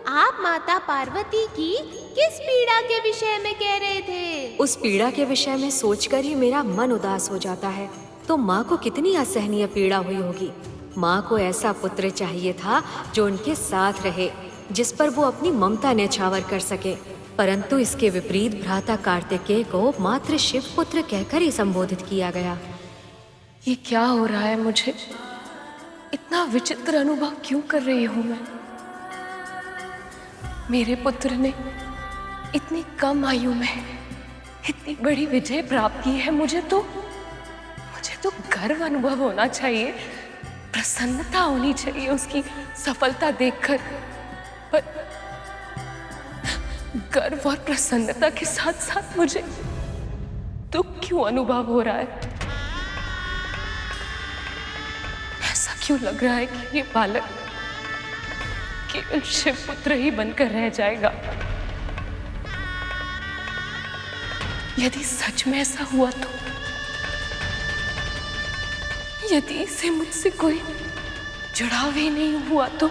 आप माता पार्वती की किस पीड़ा के विषय में कह रहे थे? उस पीड़ा के विषय में सोचकर ही मेरा मन उदास हो जाता है। तो माँ को कितनी असहनीय पीड़ा हुई होगी। माँ को ऐसा पुत्र चाहिए था जो उनके साथ रहे, जिस पर वो अपनी ममता न्यौछावर कर सके, परंतु इसके विपरीत भ्राता कार्तिकेय को मात्र शिव पुत्र कहकर ही संबोधित किया गया। ये क्या हो रहा है मुझे? इतना विचित्र अनुभव क्यों कर रही हूं मैं? मेरे पुत्र ने इतनी कम आयु में इतनी बड़ी विजय प्राप्त की है। मुझे तो गर्व अनुभव होना चाहिए, प्रसन्नता होनी चाहिए उसकी सफलता देखकर, पर गर्व और प्रसन्नता के साथ साथ मुझे दुख क्यों अनुभव हो रहा है? ऐसा क्यों लग रहा है कि ये बालक केवल शिव पुत्र ही बनकर रह जाएगा? यदि सच में ऐसा हुआ तो, यदि इसे मुझसे कोई जुड़ाव ही नहीं हुआ तो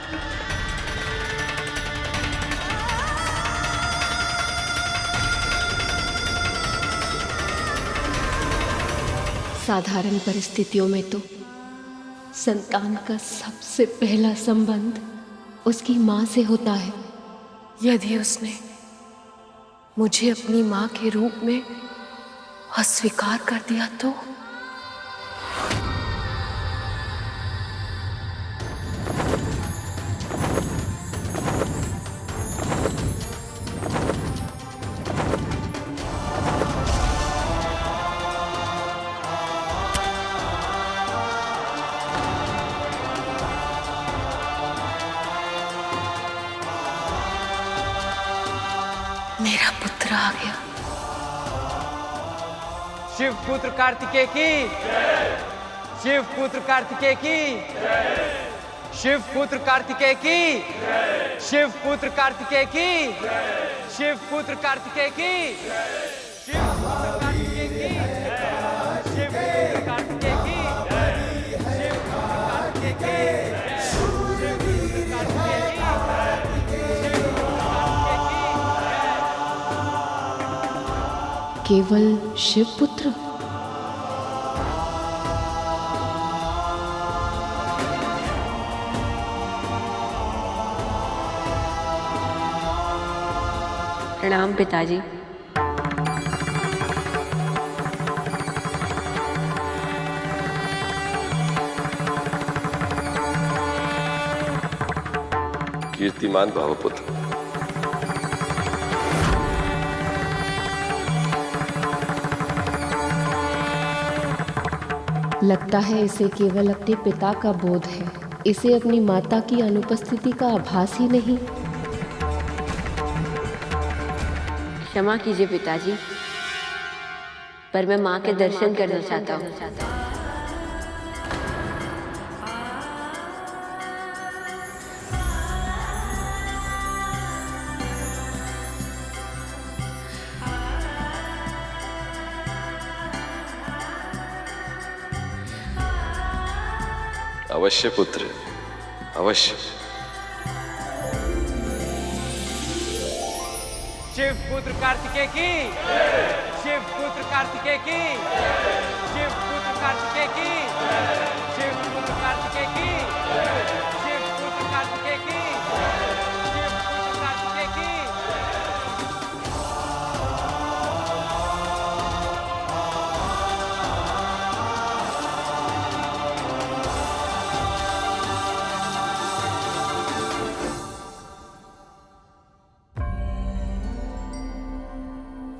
साधारण परिस्थितियों में तो संतान का सबसे पहला संबंध उसकी माँ से होता है। यदि उसने मुझे अपनी माँ के रूप में अस्वीकार कर दिया तो? मेरा पुत्र आ गया। शिव पुत्र कार्तिकेय की, शिव पुत्र कार्तिकेय की, शिव पुत्र कार्तिकेय की, शिव पुत्र कार्तिकेय की, शिव पुत्र कार्तिकेय की, शिव पुत्र कार्तिकेय की, शिव पुत्र कार्तिकेय की, शिव पुत्र कार्तिकेय की, शिव पुत्र कार्तिकेय की। केवल शिवपुत्र? प्रणाम पिताजी। कीर्तिमान भव पुत्र। लगता है इसे केवल अपने पिता का बोध है, इसे अपनी माता की अनुपस्थिति का आभास ही नहीं। क्षमा कीजिए पिताजी, पर मैं माँ के दर्शन करना चाहता हूँ। अवश्य पुत्र, अवश्य। शिव पुत्र कार्तिकेय की, शिव पुत्र कार्तिकेय की, शिव पुत्र कार्तिकेय की, शिव पुत्र कार्तिकेय की, शिव पुत्र कार्तिकेय की, शिव पुत्र कार्तिकेय की।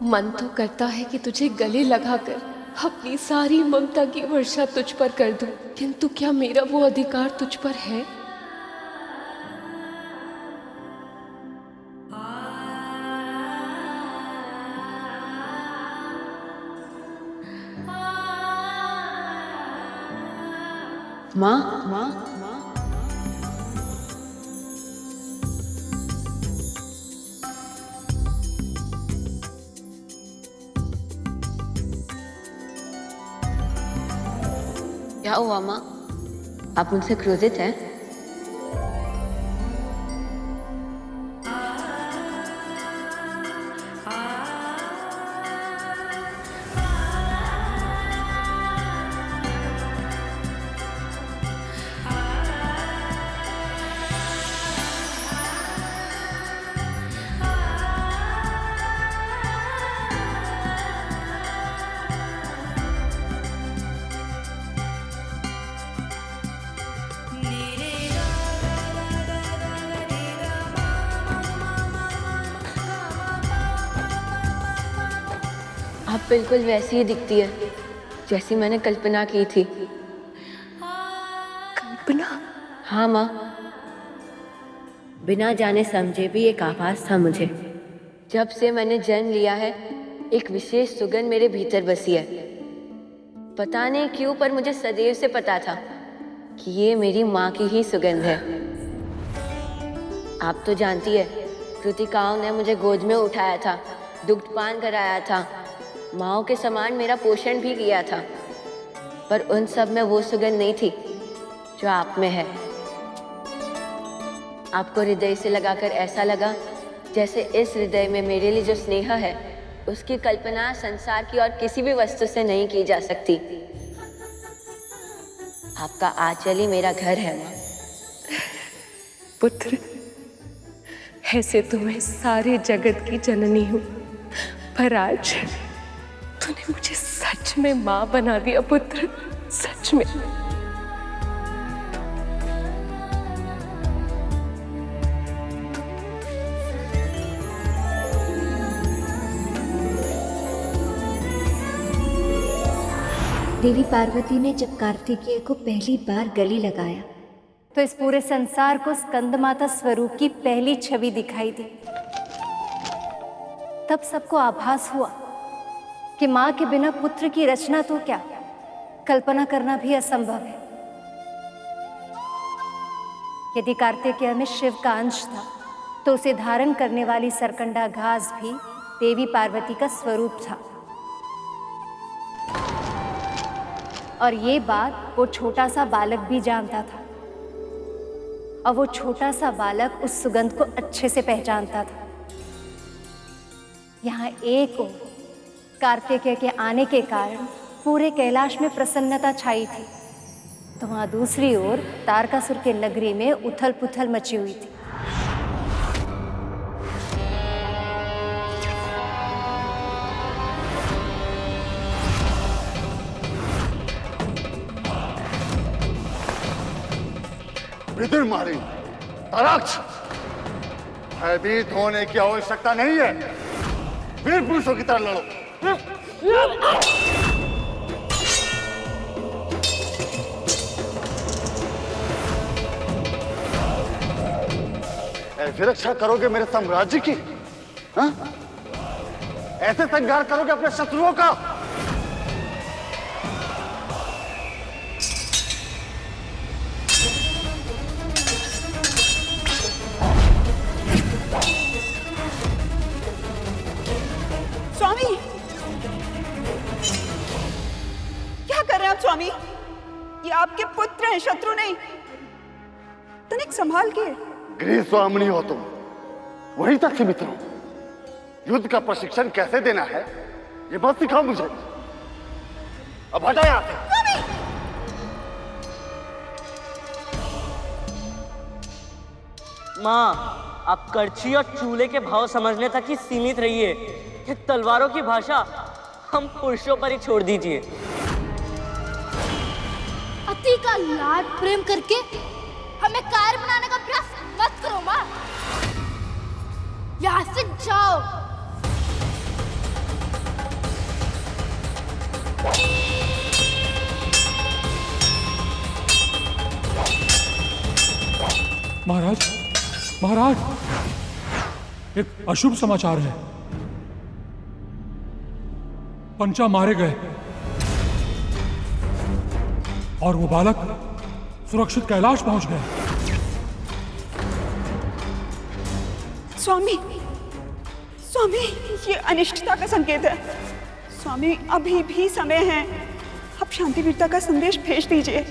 मन तो करता है कि तुझे गले लगाकर अपनी सारी ममता की वर्षा तुझ पर कर दूं, किंतु क्या मेरा वो अधिकार तुझ पर है? माँ, क्या हुआ माँ? आप मुझसे क्रोधित हैं? आप बिल्कुल वैसी ही दिखती है जैसी मैंने कल्पना की थी। कल्पना? हाँ माँ, बिना जाने समझे भी एक आभास था मुझे। जब से मैंने जन्म लिया है एक विशेष सुगंध मेरे भीतर बसी है। पता नहीं क्यों, पर मुझे सदैव से पता था कि ये मेरी माँ की ही सुगंध है। आप तो जानती है, कृतिकाओं ने मुझे गोद में उठाया था, दुग्धपान कराया था, माँओं के समान मेरा पोषण भी किया था, पर उन सब में वो सुगंध नहीं थी जो आप में है। आपको हृदय से लगाकर ऐसा लगा जैसे इस हृदय में मेरे लिए जो स्नेह है उसकी कल्पना संसार की और किसी भी वस्तु से नहीं की जा सकती। आपका आंचल ही मेरा घर है माँ। पुत्र, ऐसे तो मैं सारे जगत की जननी हूँ, पर आज तूने मुझे सच में माँ बना दिया पुत्र, सच में। देवी पार्वती ने जब कार्तिकेय को पहली बार गले लगाया तो इस पूरे संसार को स्कंदमाता स्वरूप की पहली छवि दिखाई दी। तब सबको आभास हुआ कि मां के बिना पुत्र की रचना तो क्या, कल्पना करना भी असंभव है। यदि कार्तिकेय में शिव का अंश था तो उसे धारण करने वाली सरकंडा घास भी देवी पार्वती का स्वरूप था। और ये बात वो छोटा सा बालक भी जानता था, और वो छोटा सा बालक उस सुगंध को अच्छे से पहचानता था। यहाँ एक ओर कार्तिकेय के आने के कारण पूरे कैलाश में प्रसन्नता छाई थी, तो वहाँ दूसरी ओर तारकासुर के नगरी में उथल पुथल मची हुई थी। विदुर मारी, ताराक्ष, भयभीत होने की आवश्यकता नहीं है, वीर पुरुषों की तरह लड़ो। ऐसी रक्षा करोगे मेरे साम्राज्य की? हाँ? ऐसे संहार करोगे अपने शत्रुओं का? स्वामी, क्या कर रहे हैं आप स्वामी? ये आपके पुत्र हैं, शत्रु नहीं। तनिक संभाल के। गृह स्वामिनी हो तुम, वहीं तक सीमित रहो। युद्ध का प्रशिक्षण कैसे देना है ये मत सिखाओ मुझे। अब हटा यहाँ से। माँ, आप करछी और चूल्हे के भाव समझने तक ही सीमित रहिए। ये तलवारों की भाषा हम पुरुषों पर ही छोड़ दीजिए। अति का लाड प्रेम करके हमें कायर बनाने का प्रयास मत करो माँ। यहाँ से जाओ। महाराज, महाराज, एक अशुभ समाचार है। पंचा मारे गए और वो बालक सुरक्षित कैलाश पहुंच गए। स्वामी, स्वामी, ये अनिष्टता का संकेत है। स्वामी, अभी भी समय है, आप शांति वीरता का संदेश भेज दीजिए।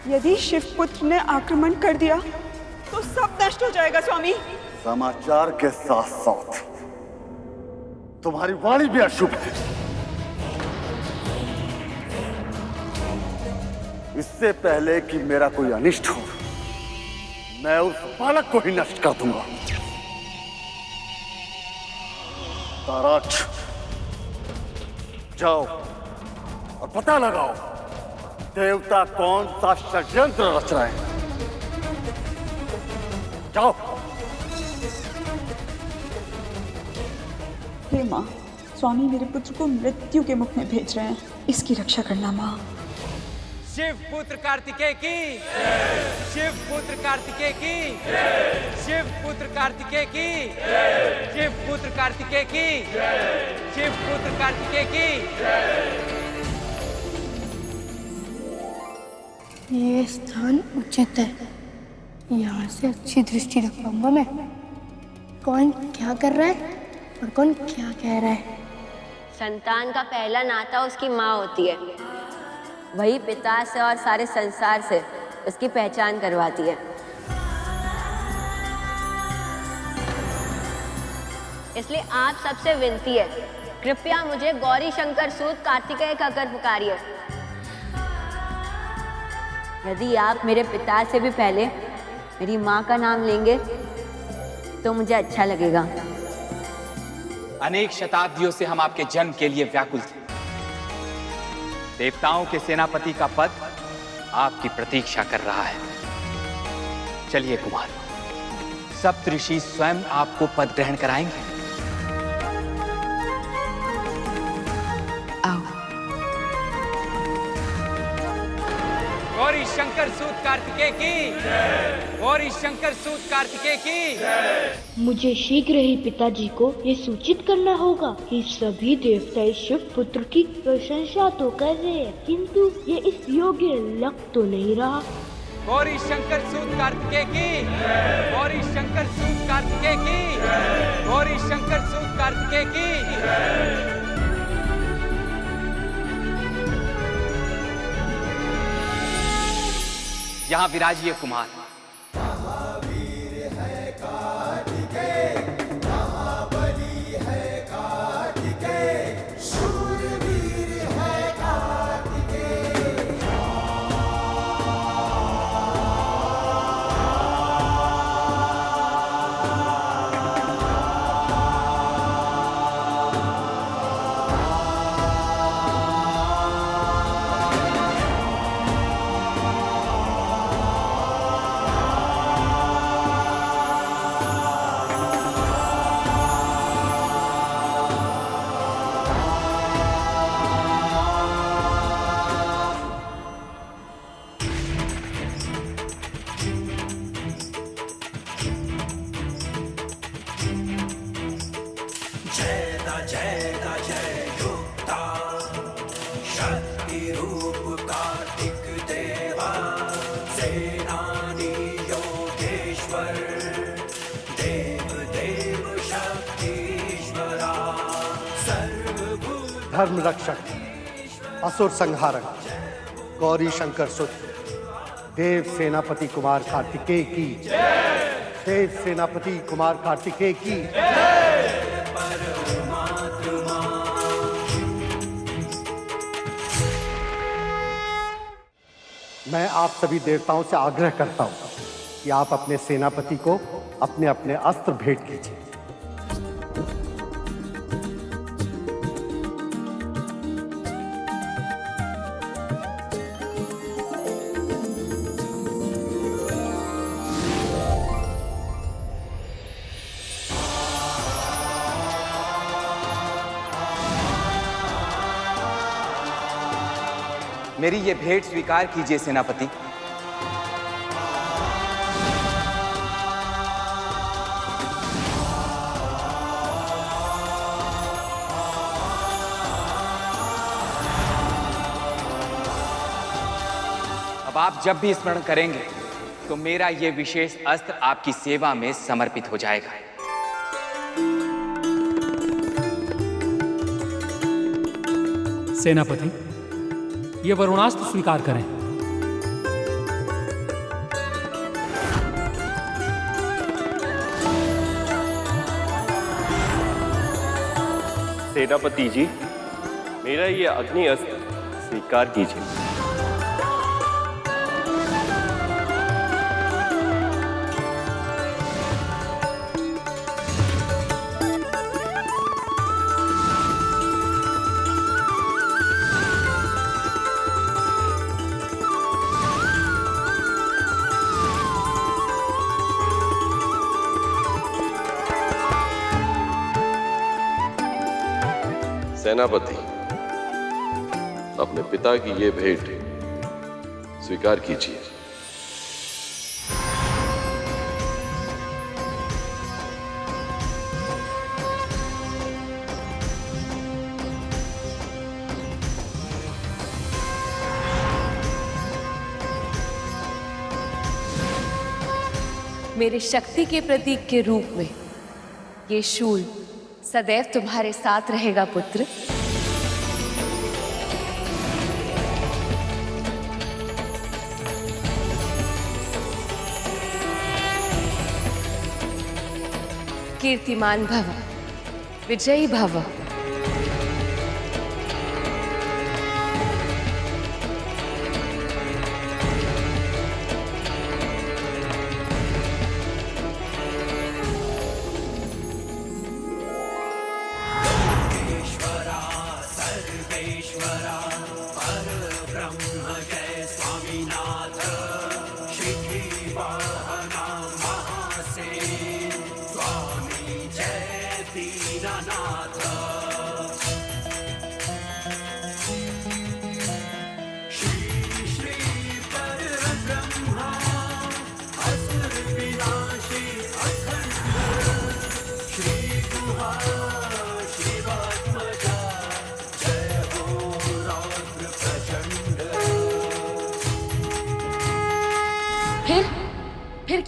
यदि शिवपुत्र ने आक्रमण कर दिया तो सब नष्ट हो जाएगा स्वामी। समाचार के साथ साथ तुम्हारी वाणी भी अशुभ है। इससे पहले कि मेरा कोई अनिष्ट हो, मैं उस बालक को ही नष्ट कर दूंगा। ताराक्ष, जाओ और पता लगाओ देवता कौन सा षड्यंत्र रच रहे हैं। जाओ। हे माँ, स्वामी मेरे पुत्र को मृत्यु के मुख में भेज रहे हैं, इसकी रक्षा करना माँ। शिव पुत्र कार्तिकेय की, शिव पुत्र कार्तिकेय की, शिव पुत्र कार्तिकेय की, शिव पुत्र कार्तिकेय की, शिव पुत्र कार्तिकेय की। ये स्थान उचित है, यहाँ से अच्छी दृष्टि रख पाऊंगा मैं। कौन क्या कर रहा है और कौन क्या कह रहा है। संतान का पहला नाता उसकी माँ होती है, वही पिता से और सारे संसार से उसकी पहचान करवाती है। इसलिए आप सबसे विनती है, कृपया मुझे गौरी शंकर सूत कार्तिकेय कहकर पुकारिए। यदि आप मेरे पिता से भी पहले मेरी माँ का नाम लेंगे तो मुझे अच्छा लगेगा। अनेक शताब्दियों से हम आपके जन्म के लिए व्याकुल थे। देवताओं के सेनापति का पद आपकी प्रतीक्षा कर रहा है। चलिए कुमार, सप्तऋषि स्वयं आपको पद ग्रहण कराएंगे। गौरी शंकर सूत कार्तिकेय की, गौरी शंकर सूत कार्तिकेय की। मुझे शीघ्र ही पिताजी को ये सूचित करना होगा कि सभी देवता इस शिव पुत्र की प्रशंसा तो कर रहे हैं, किंतु ये इस योग्य लग तो नहीं रहा। गौरी शंकर सूत कार्तिकेय की, गौरी शंकर सूत कार्तिकेय की, गौरी शंकर सूत कार्तिकेय की। यहाँ विराजिए कुमार। धर्म रक्षक, असुर संहारक, गौरी शंकर सुत, देव सेनापति कुमार कार्तिकेय की, देव सेनापति कुमार कार्तिकेय की। मैं आप सभी देवताओं से आग्रह करता हूं कि आप अपने सेनापति को अपने अपने अस्त्र भेंट कीजिए। मेरी ये भेंट स्वीकार कीजिए सेनापति। अब आप जब भी स्मरण करेंगे तो मेरा ये विशेष अस्त्र आपकी सेवा में समर्पित हो जाएगा। सेनापति, ये वरुणास्त्र स्वीकार करें। सेनापति जी, मेरा ये अग्नि अस्त्र स्वीकार कीजिए। सेनापति, अपने पिता की ये भेंट स्वीकार कीजिए। मेरे शक्ति के प्रतीक के रूप में ये शूल सदैव तुम्हारे साथ रहेगा पुत्र। कीर्तिमान भव, विजयी भव।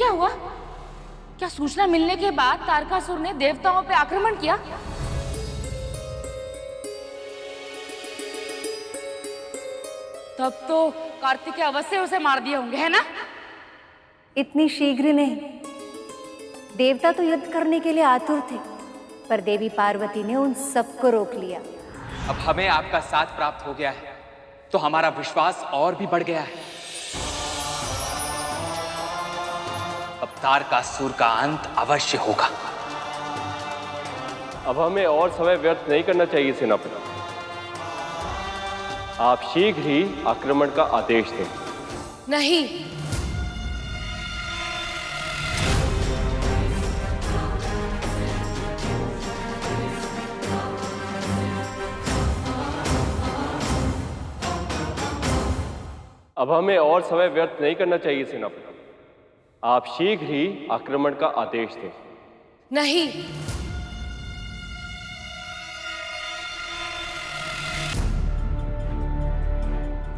क्या हुआ? क्या सूचना मिलने के बाद तारकासुर ने देवताओं पे आक्रमण किया? तब तो कार्तिकेय अवश्य उसे मार दिए होंगे, है ना? इतनी शीघ्र नहीं। देवता तो युद्ध करने के लिए आतुर थे, पर देवी पार्वती ने उन सबको रोक लिया। अब हमें आपका साथ प्राप्त हो गया है, तो हमारा विश्वास और भी बढ़ गया है। अब तारकासुर का अंत अवश्य होगा। अब हमें और समय व्यर्थ नहीं करना चाहिए सेनापति। आप शीघ्र ही आक्रमण का आदेश दें। नहीं, अब हमें और समय व्यर्थ नहीं करना चाहिए सेनापति। आप शीघ्र ही आक्रमण का आदेश दें। नहीं,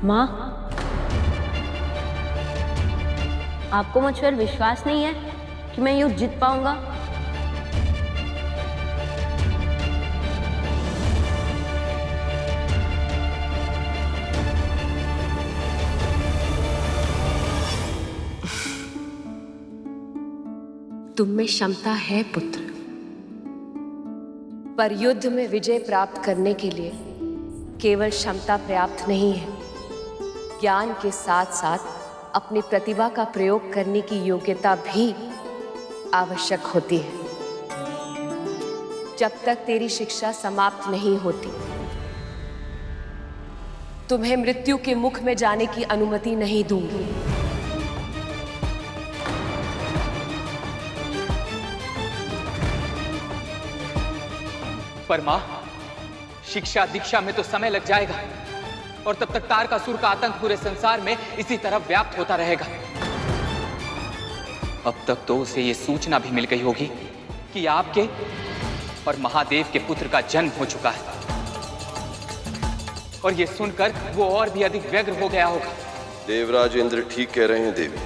माँ, आपको मुझ पर विश्वास नहीं है कि मैं युद्ध जीत पाऊंगा? तुम में क्षमता है पुत्र, पर युद्ध में विजय प्राप्त करने के लिए केवल क्षमता पर्याप्त नहीं है। ज्ञान के साथ साथ अपनी प्रतिभा का प्रयोग करने की योग्यता भी आवश्यक होती है। जब तक तेरी शिक्षा समाप्त नहीं होती, तुम्हें मृत्यु के मुख में जाने की अनुमति नहीं दूंगी। पर मां, शिक्षा दीक्षा में तो समय लग जाएगा, और तब तक तारकासुर का आतंक पूरे संसार में इसी तरह व्याप्त होता रहेगा। अब तक तो उसे यह सूचना भी मिल गई होगी कि आपके और महादेव के पुत्र का जन्म हो चुका है, और यह सुनकर वो और भी अधिक व्यग्र हो गया होगा। देवराज इंद्र ठीक कह रहे हैं देवी।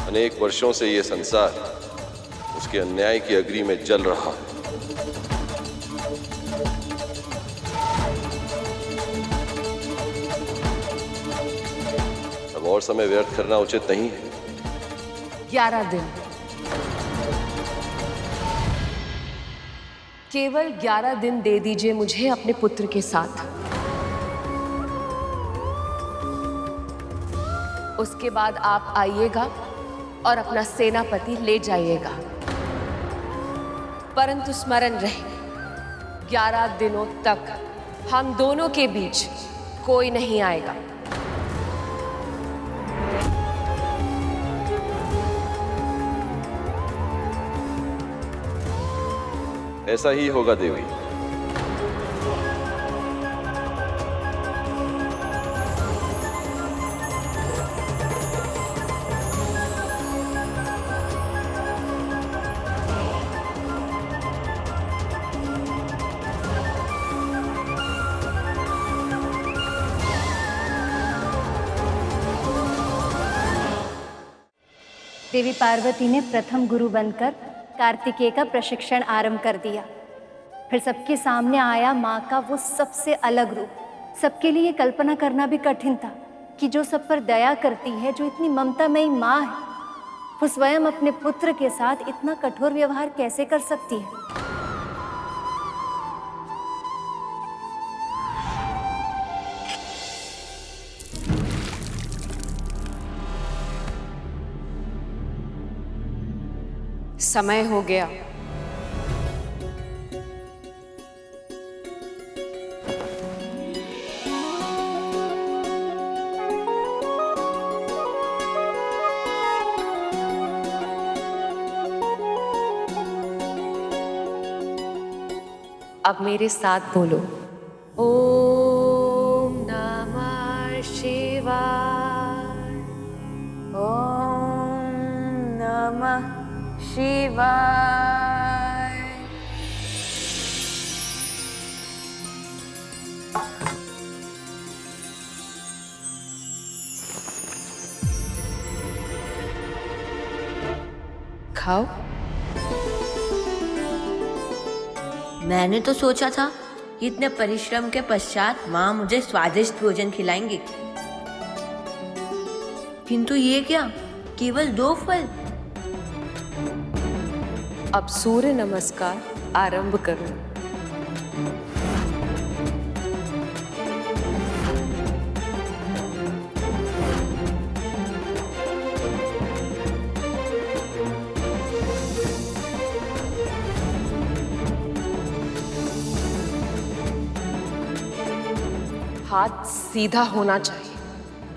अनेक वर्षों से यह संसार उसके अन्याय की अग्नि में जल रहा है। अब और समय व्यर्थ करना उचित नहीं है। 11 दिन, केवल 11 दिन दे दीजिए मुझे अपने पुत्र के साथ। उसके बाद आप आइएगा और अपना सेनापति ले जाइएगा। परंतु स्मरण रहे, 11 दिनों तक हम दोनों के बीच कोई नहीं आएगा। ऐसा ही होगा देवी। देवी पार्वती ने प्रथम गुरु बनकर कार्तिकेय का प्रशिक्षण आरंभ कर दिया। फिर सबके सामने आया माँ का वो सबसे अलग रूप। सबके लिए कल्पना करना भी कठिन था कि जो सब पर दया करती है, जो इतनी ममतामयी माँ है, वो स्वयं अपने पुत्र के साथ इतना कठोर व्यवहार कैसे कर सकती है। समय हो गया। अब मेरे साथ बोलो, ओम नमः शिवाय, ओम नमः शिवाय। खाओ। मैंने तो सोचा था कि इतने परिश्रम के पश्चात माँ मुझे स्वादिष्ट भोजन खिलाएंगी, किंतु ये क्या, केवल 2 फल। अब सूर्य नमस्कार आरंभ करो। हाथ सीधा होना चाहिए,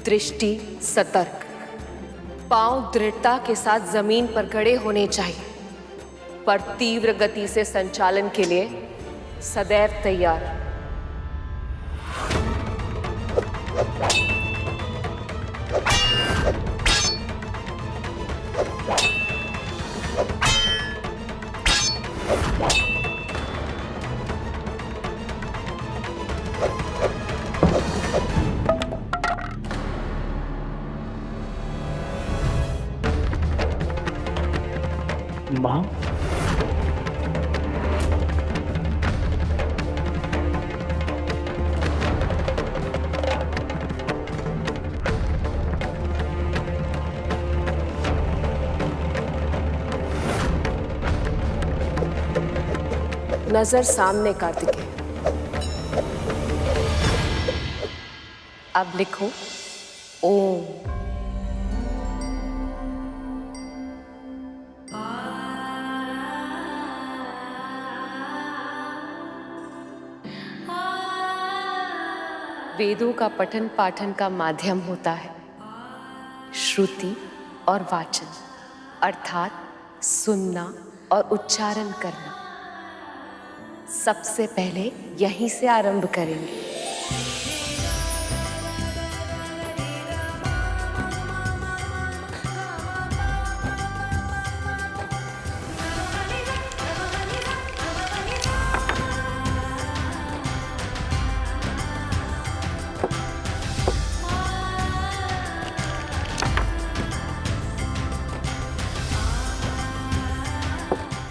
दृष्टि सतर्क, पांव दृढ़ता के साथ जमीन पर खड़े होने चाहिए, पर तीव्र गति से संचालन के लिए सदैव तैयार। माँ, नजर सामने कार्तिकेय। अब लिखो ओम। वेदों का पठन पाठन का माध्यम होता है श्रुति और वाचन, अर्थात सुनना और उच्चारण करना। सबसे पहले यहीं से आरंभ करेंगे।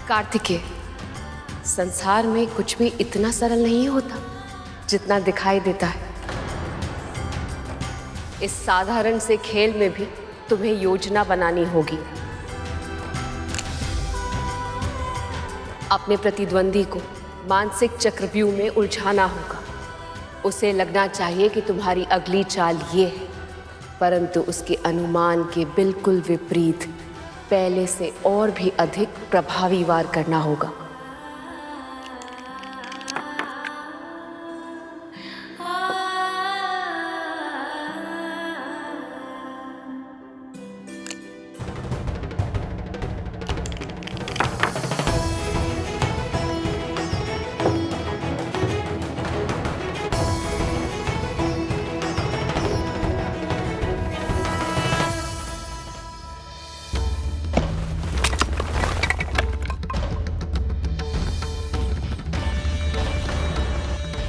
कार्तिकेय, संसार में कुछ भी इतना सरल नहीं होता जितना दिखाई देता है। इस साधारण से खेल में भी तुम्हें योजना बनानी होगी। अपने प्रतिद्वंदी को मानसिक चक्रव्यूह में उलझाना होगा। उसे लगना चाहिए कि तुम्हारी अगली चाल ये है, परंतु उसके अनुमान के बिल्कुल विपरीत पहले से और भी अधिक प्रभावी वार करना होगा।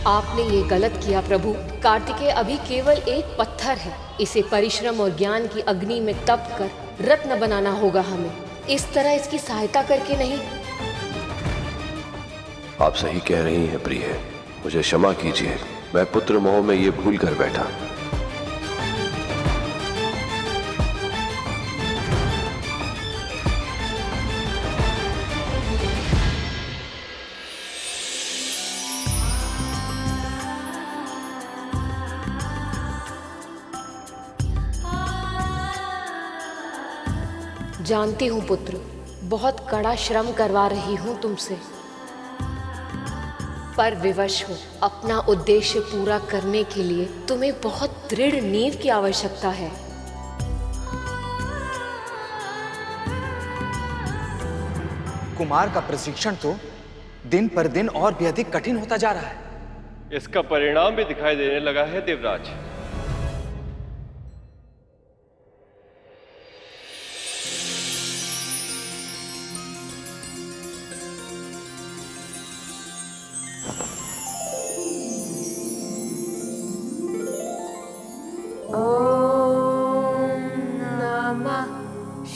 आपने ये गलत किया प्रभु। कार्तिकेय अभी केवल एक पत्थर है। इसे परिश्रम और ज्ञान की अग्नि में तप कर रत्न बनाना होगा हमें। इस तरह इसकी सहायता करके नहीं। आप सही कह रही हैं प्रिय, मुझे क्षमा कीजिए, मैं पुत्र मोह में ये भूल कर बैठा। जानती हूँ पुत्र, बहुत कड़ा श्रम करवा रही हूँ तुमसे, पर विवश हो। अपना उद्देश्य पूरा करने के लिए तुम्हें बहुत दृढ़ नींव की आवश्यकता है। कुमार का प्रशिक्षण तो दिन पर दिन और भी अधिक कठिन होता जा रहा है। इसका परिणाम भी दिखाई देने लगा है देवराज। ओम नमः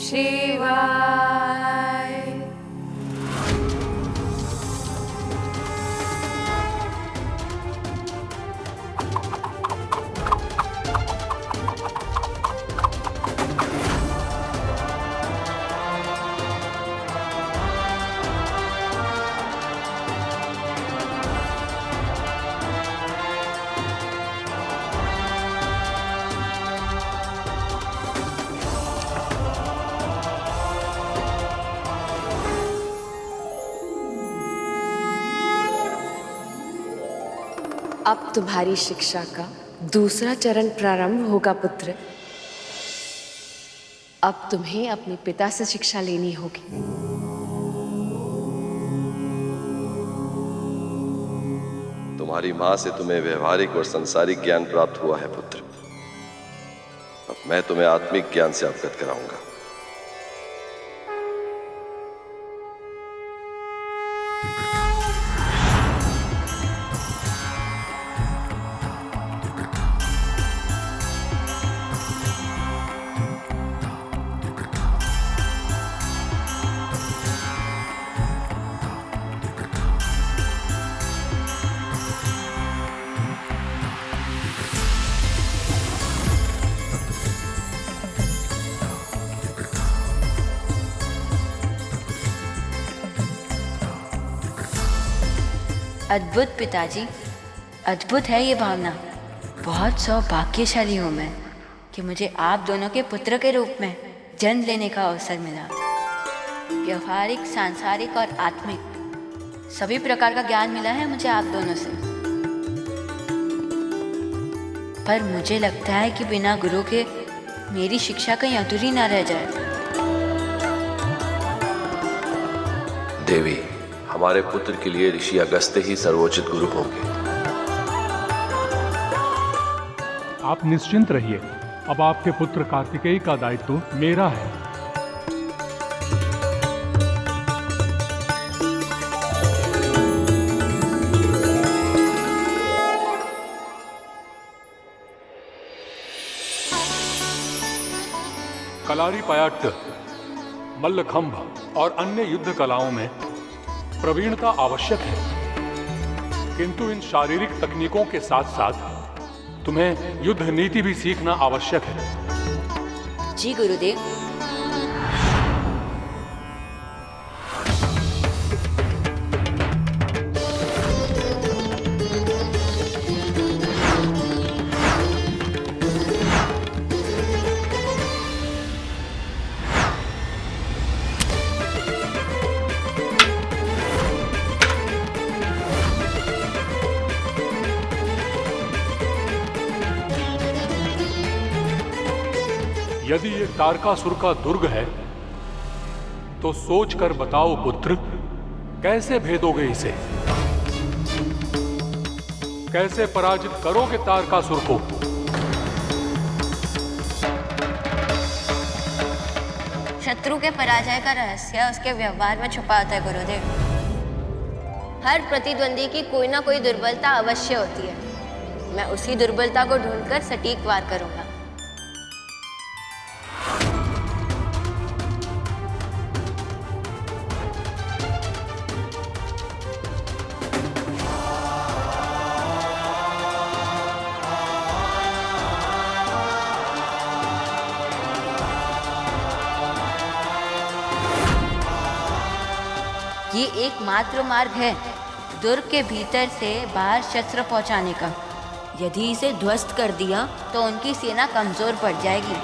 शिवाय। अब तुम्हारी शिक्षा का दूसरा चरण प्रारंभ होगा पुत्र। अब तुम्हें अपने पिता से शिक्षा लेनी होगी। तुम्हारी मां से तुम्हें व्यवहारिक और संसारिक ज्ञान प्राप्त हुआ है पुत्र। अब मैं तुम्हें आत्मिक ज्ञान से अवगत कराऊंगा। अद्भुत पिताजी, अद्भुत है ये भावना। बहुत सौभाग्यशाली हूँ मैं कि मुझे आप दोनों के पुत्र के रूप में जन्म लेने का अवसर मिला। व्यवहारिक, सांसारिक और आत्मिक सभी प्रकार का ज्ञान मिला है मुझे आप दोनों से। पर मुझे लगता है कि बिना गुरु के मेरी शिक्षा कहीं अधूरी ना रह जाए। देवी, हमारे पुत्र के लिए ऋषि अगस्त्य ही सर्वोचित गुरु होंगे। आप निश्चिंत रहिए, अब आपके पुत्र कार्तिकेय का दायित्व मेरा है। कलारी पयाट्ट, मल्लखंभ और अन्य युद्ध कलाओं में प्रवीणता आवश्यक है, किंतु इन शारीरिक तकनीकों के साथ साथ तुम्हें युद्ध नीति भी सीखना आवश्यक है। जी गुरुदेव। यदि ये तारकासुर का दुर्ग है तो सोच कर बताओ पुत्र, कैसे भेदोगे इसे? कैसे पराजित करोगे तारकासुर को? शत्रु के पराजय का रहस्य उसके व्यवहार में छुपा होता है गुरुदेव। हर प्रतिद्वंदी की कोई ना कोई दुर्बलता अवश्य होती है। मैं उसी दुर्बलता को ढूंढकर सटीक वार करूंगा। ये एकमात्र मार्ग है दुर्ग के भीतर से बाहर शस्त्र पहुंचाने का। यदि इसे ध्वस्त कर दिया तो उनकी सेना कमजोर पड़ जाएगी।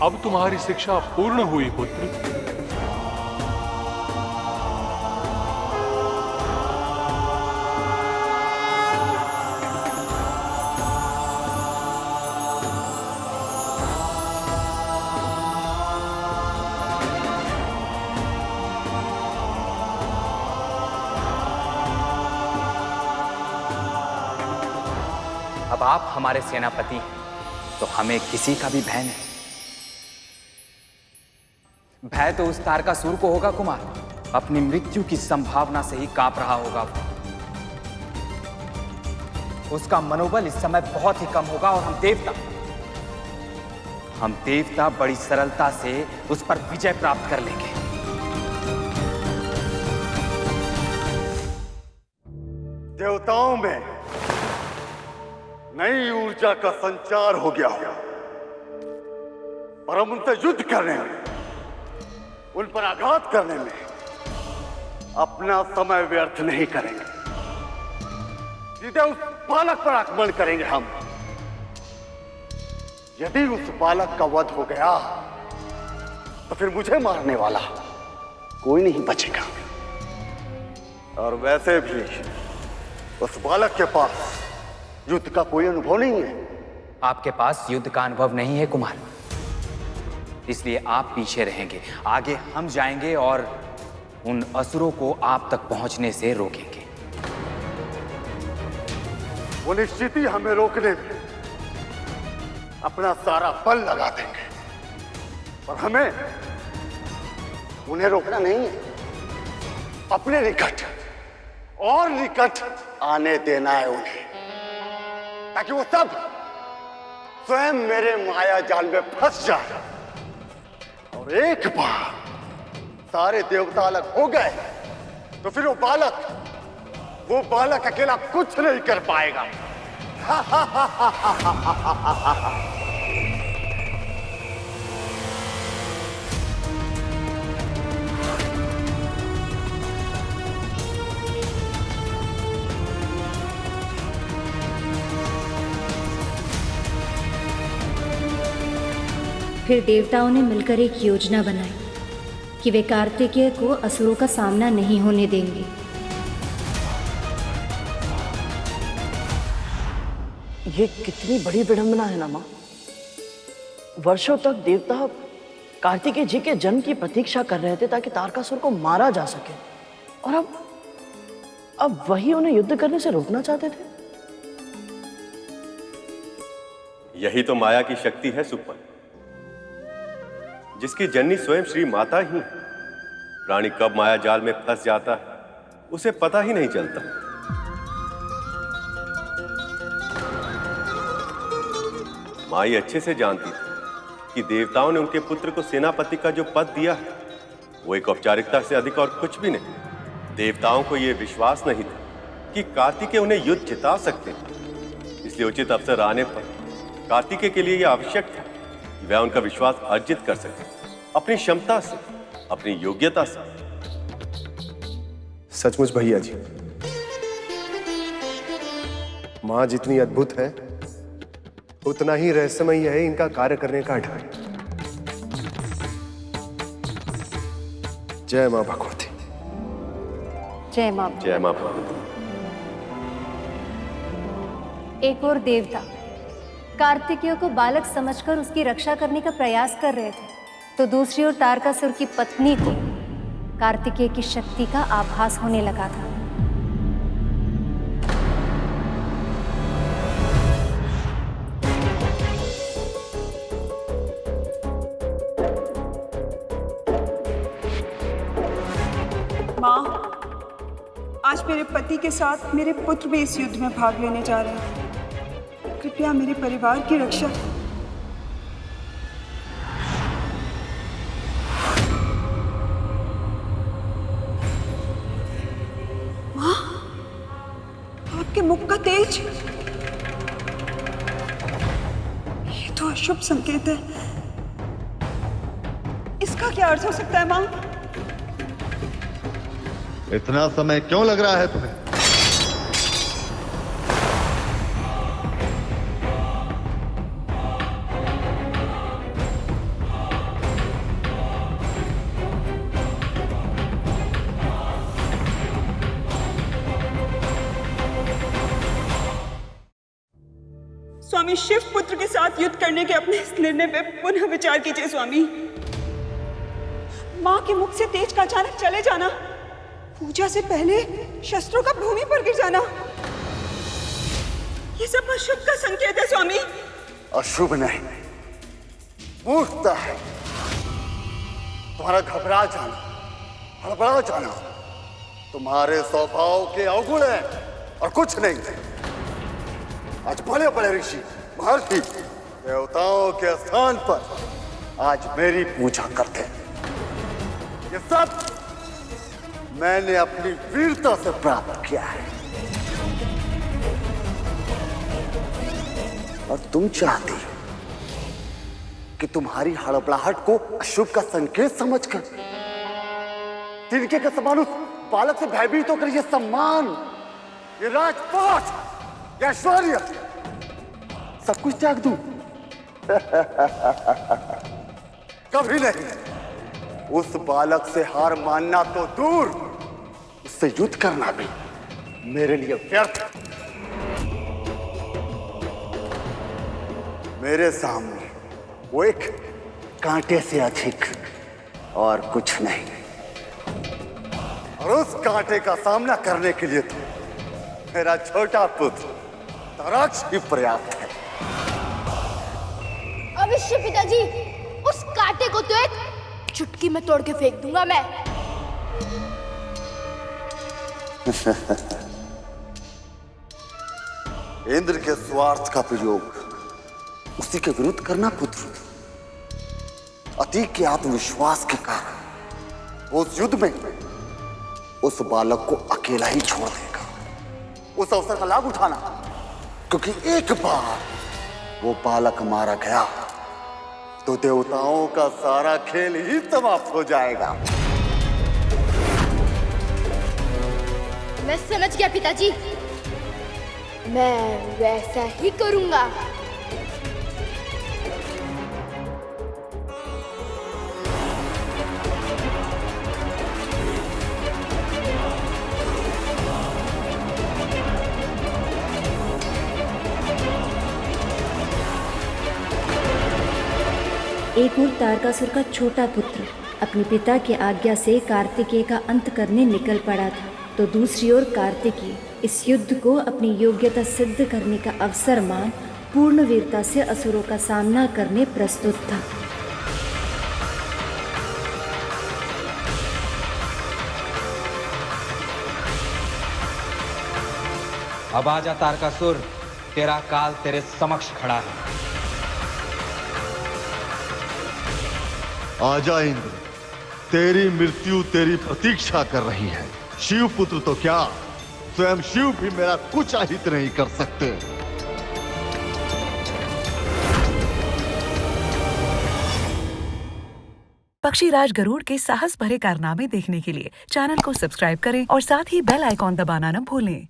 अब तुम्हारी शिक्षा पूर्ण हुई पुत्र। अब आप हमारे सेनापति हैं, तो हमें किसी का भी भय नहीं। भय तो उस तारकासुर को होगा कुमार। अपनी मृत्यु की संभावना से ही कांप रहा होगा वो। उसका मनोबल इस समय बहुत ही कम होगा और हम देवता बड़ी सरलता से उस पर विजय प्राप्त कर लेंगे। देवताओं में नई ऊर्जा का संचार हो गया होगा। और हम उनसे युद्ध करने में, उन पर आघात करने में अपना समय व्यर्थ नहीं करेंगे। सीधे उस बालक पर आक्रमण करेंगे हम। यदि उस बालक का वध हो गया तो फिर मुझे मारने वाला कोई नहीं बचेगा। और वैसे भी उस बालक के पास युद्ध का कोई अनुभव नहीं है। आपके पास युद्ध का अनुभव नहीं है कुमार, इसलिए आप पीछे रहेंगे। आगे हम जाएंगे और उन असुरों को आप तक पहुंचने से रोकेंगे। वो निश्चित ही हमें रोकने में अपना सारा बल लगा देंगे, और हमें उन्हें रोकना नहीं है, अपने निकट और निकट आने देना है उन्हें, ताकि वो सब स्वयं मेरे माया जाल में फंस जाए। और एक बार सारे देवता अलग हो गए तो फिर वो बालक अकेला कुछ नहीं कर पाएगा। फिर देवताओं ने मिलकर एक योजना बनाई कि वे कार्तिकेय को असुरों का सामना नहीं होने देंगे। ये कितनी बड़ी विडंबना है ना माँ। वर्षों तक देवता कार्तिकेय जी के जन्म की प्रतीक्षा कर रहे थे ताकि तारकासुर को मारा जा सके, और अब वही उन्हें युद्ध करने से रोकना चाहते थे। यही तो माया की शक्ति है सुपन, जिसकी जननी स्वयं श्री माता ही। प्राणी कब माया जाल में फंस जाता है उसे पता ही नहीं चलता। माई अच्छे से जानती थी कि देवताओं ने उनके पुत्र को सेनापति का जो पद दिया है वो एक औपचारिकता से अधिक और कुछ भी नहीं। देवताओं को यह विश्वास नहीं था कि कार्तिकेय उन्हें युद्ध जिता सकते हैं, इसलिए उचित अवसर आने पर कार्तिकेय के लिए यह आवश्यक था कि वह उनका विश्वास अर्जित कर सके, अपनी क्षमता से, अपनी योग्यता से। सचमुच भैया जी, मां जितनी अद्भुत है उतना ही रहस्यमयी है इनका कार्य करने का ढंग। जय मां भगवती। जय मां। जय मां भगवती। एक और देवता कार्तिकेय को बालक समझकर उसकी रक्षा करने का प्रयास कर रहे थे, तो दूसरी ओर तारकासुर की पत्नी को कार्तिकेय की शक्ति का आभास होने लगा था। माँ, आज मेरे पति के साथ मेरे पुत्र भी इस युद्ध में भाग लेने जा रहे हैं। कृपया मेरे परिवार की रक्षा। माँ, आपके मुख का तेज, ये तो अशुभ संकेत है। इसका क्या अर्थ हो सकता है माँ? इतना समय क्यों लग रहा है तुम्हें? स्वामी शिव पुत्र के साथ युद्ध करने के अपने इस निर्णय पे पुनः विचार कीजिए स्वामी। मां के मुख से तेज का अचानक चले जाना, पूजा से पहले शस्त्रों का भूमि पर गिर जाना, ये सब अशुभ का संकेत है स्वामी। अशुभ नहीं, मूर्खता है। तुम्हारा घबरा जाना, हड़बड़ा जाना तुम्हारे स्वभाव के अवगुण है और कुछ नहीं। आज बड़े बड़े ऋषि, महर्षि, देवताओं के स्थान पर आज मेरी पूजा करते हैं। ये सब मैंने अपनी वीरता से प्राप्त किया है। और तुम चाहती हो कि तुम्हारी हड़बड़ाहट को अशुभ का संकेत समझकर तिनके के समान उस बालक से भयभीत होकर ये सम्मान, ये राजपाट, ये ऐश्वर्य सब कुछ त्याग दूं? कभी नहीं। उस बालक से हार मानना तो दूर, उससे युद्ध करना भी मेरे लिए व्यर्थ। मेरे सामने वो एक कांटे से अधिक और कुछ नहीं, और उस कांटे का सामना करने के लिए तो मेरा छोटा पुत्र तराक्ष ही पर्याप्त है। अवश्य पिताजी, उस कांटे को तो एक चुटकी में तोड़ के फेंक दूंगा मैं। इंद्र के स्वार्थ का प्रयोग उसी के विरुद्ध करना पुत्र, अति के आत्मविश्वास के कारण उस युद्ध में उस बालक को अकेला ही छोड़ देगा। उस अवसर का लाभ उठाना, क्योंकि एक बार वो बालक मारा गया तो देवताओं का सारा खेल ही समाप्त हो जाएगा। मैं समझ गया पिताजी, मैं वैसा ही करूंगा। एक और तारकासुर का छोटा पुत्र अपने पिता की आज्ञा से कार्तिकेय का अंत करने निकल पड़ा था, तो दूसरी ओर कार्तिकेय इस युद्ध को अपनी योग्यता सिद्ध करने का अवसर मान पूर्ण वीरता से असुरों का सामना करने प्रस्तुत था। अब आजा तारकासुर, तेरा काल तेरे समक्ष खड़ा है। आजा इंद्र, तेरी मृत्यु तेरी प्रतीक्षा कर रही है। शिव पुत्र तो क्या, स्वयं शिव भी मेरा कुछ अहित नहीं कर सकते। पक्षीराज गरुड़ के साहस भरे कारनामे देखने के लिए चैनल को सब्सक्राइब करें और साथ ही बेल आइकॉन दबाना न भूलें।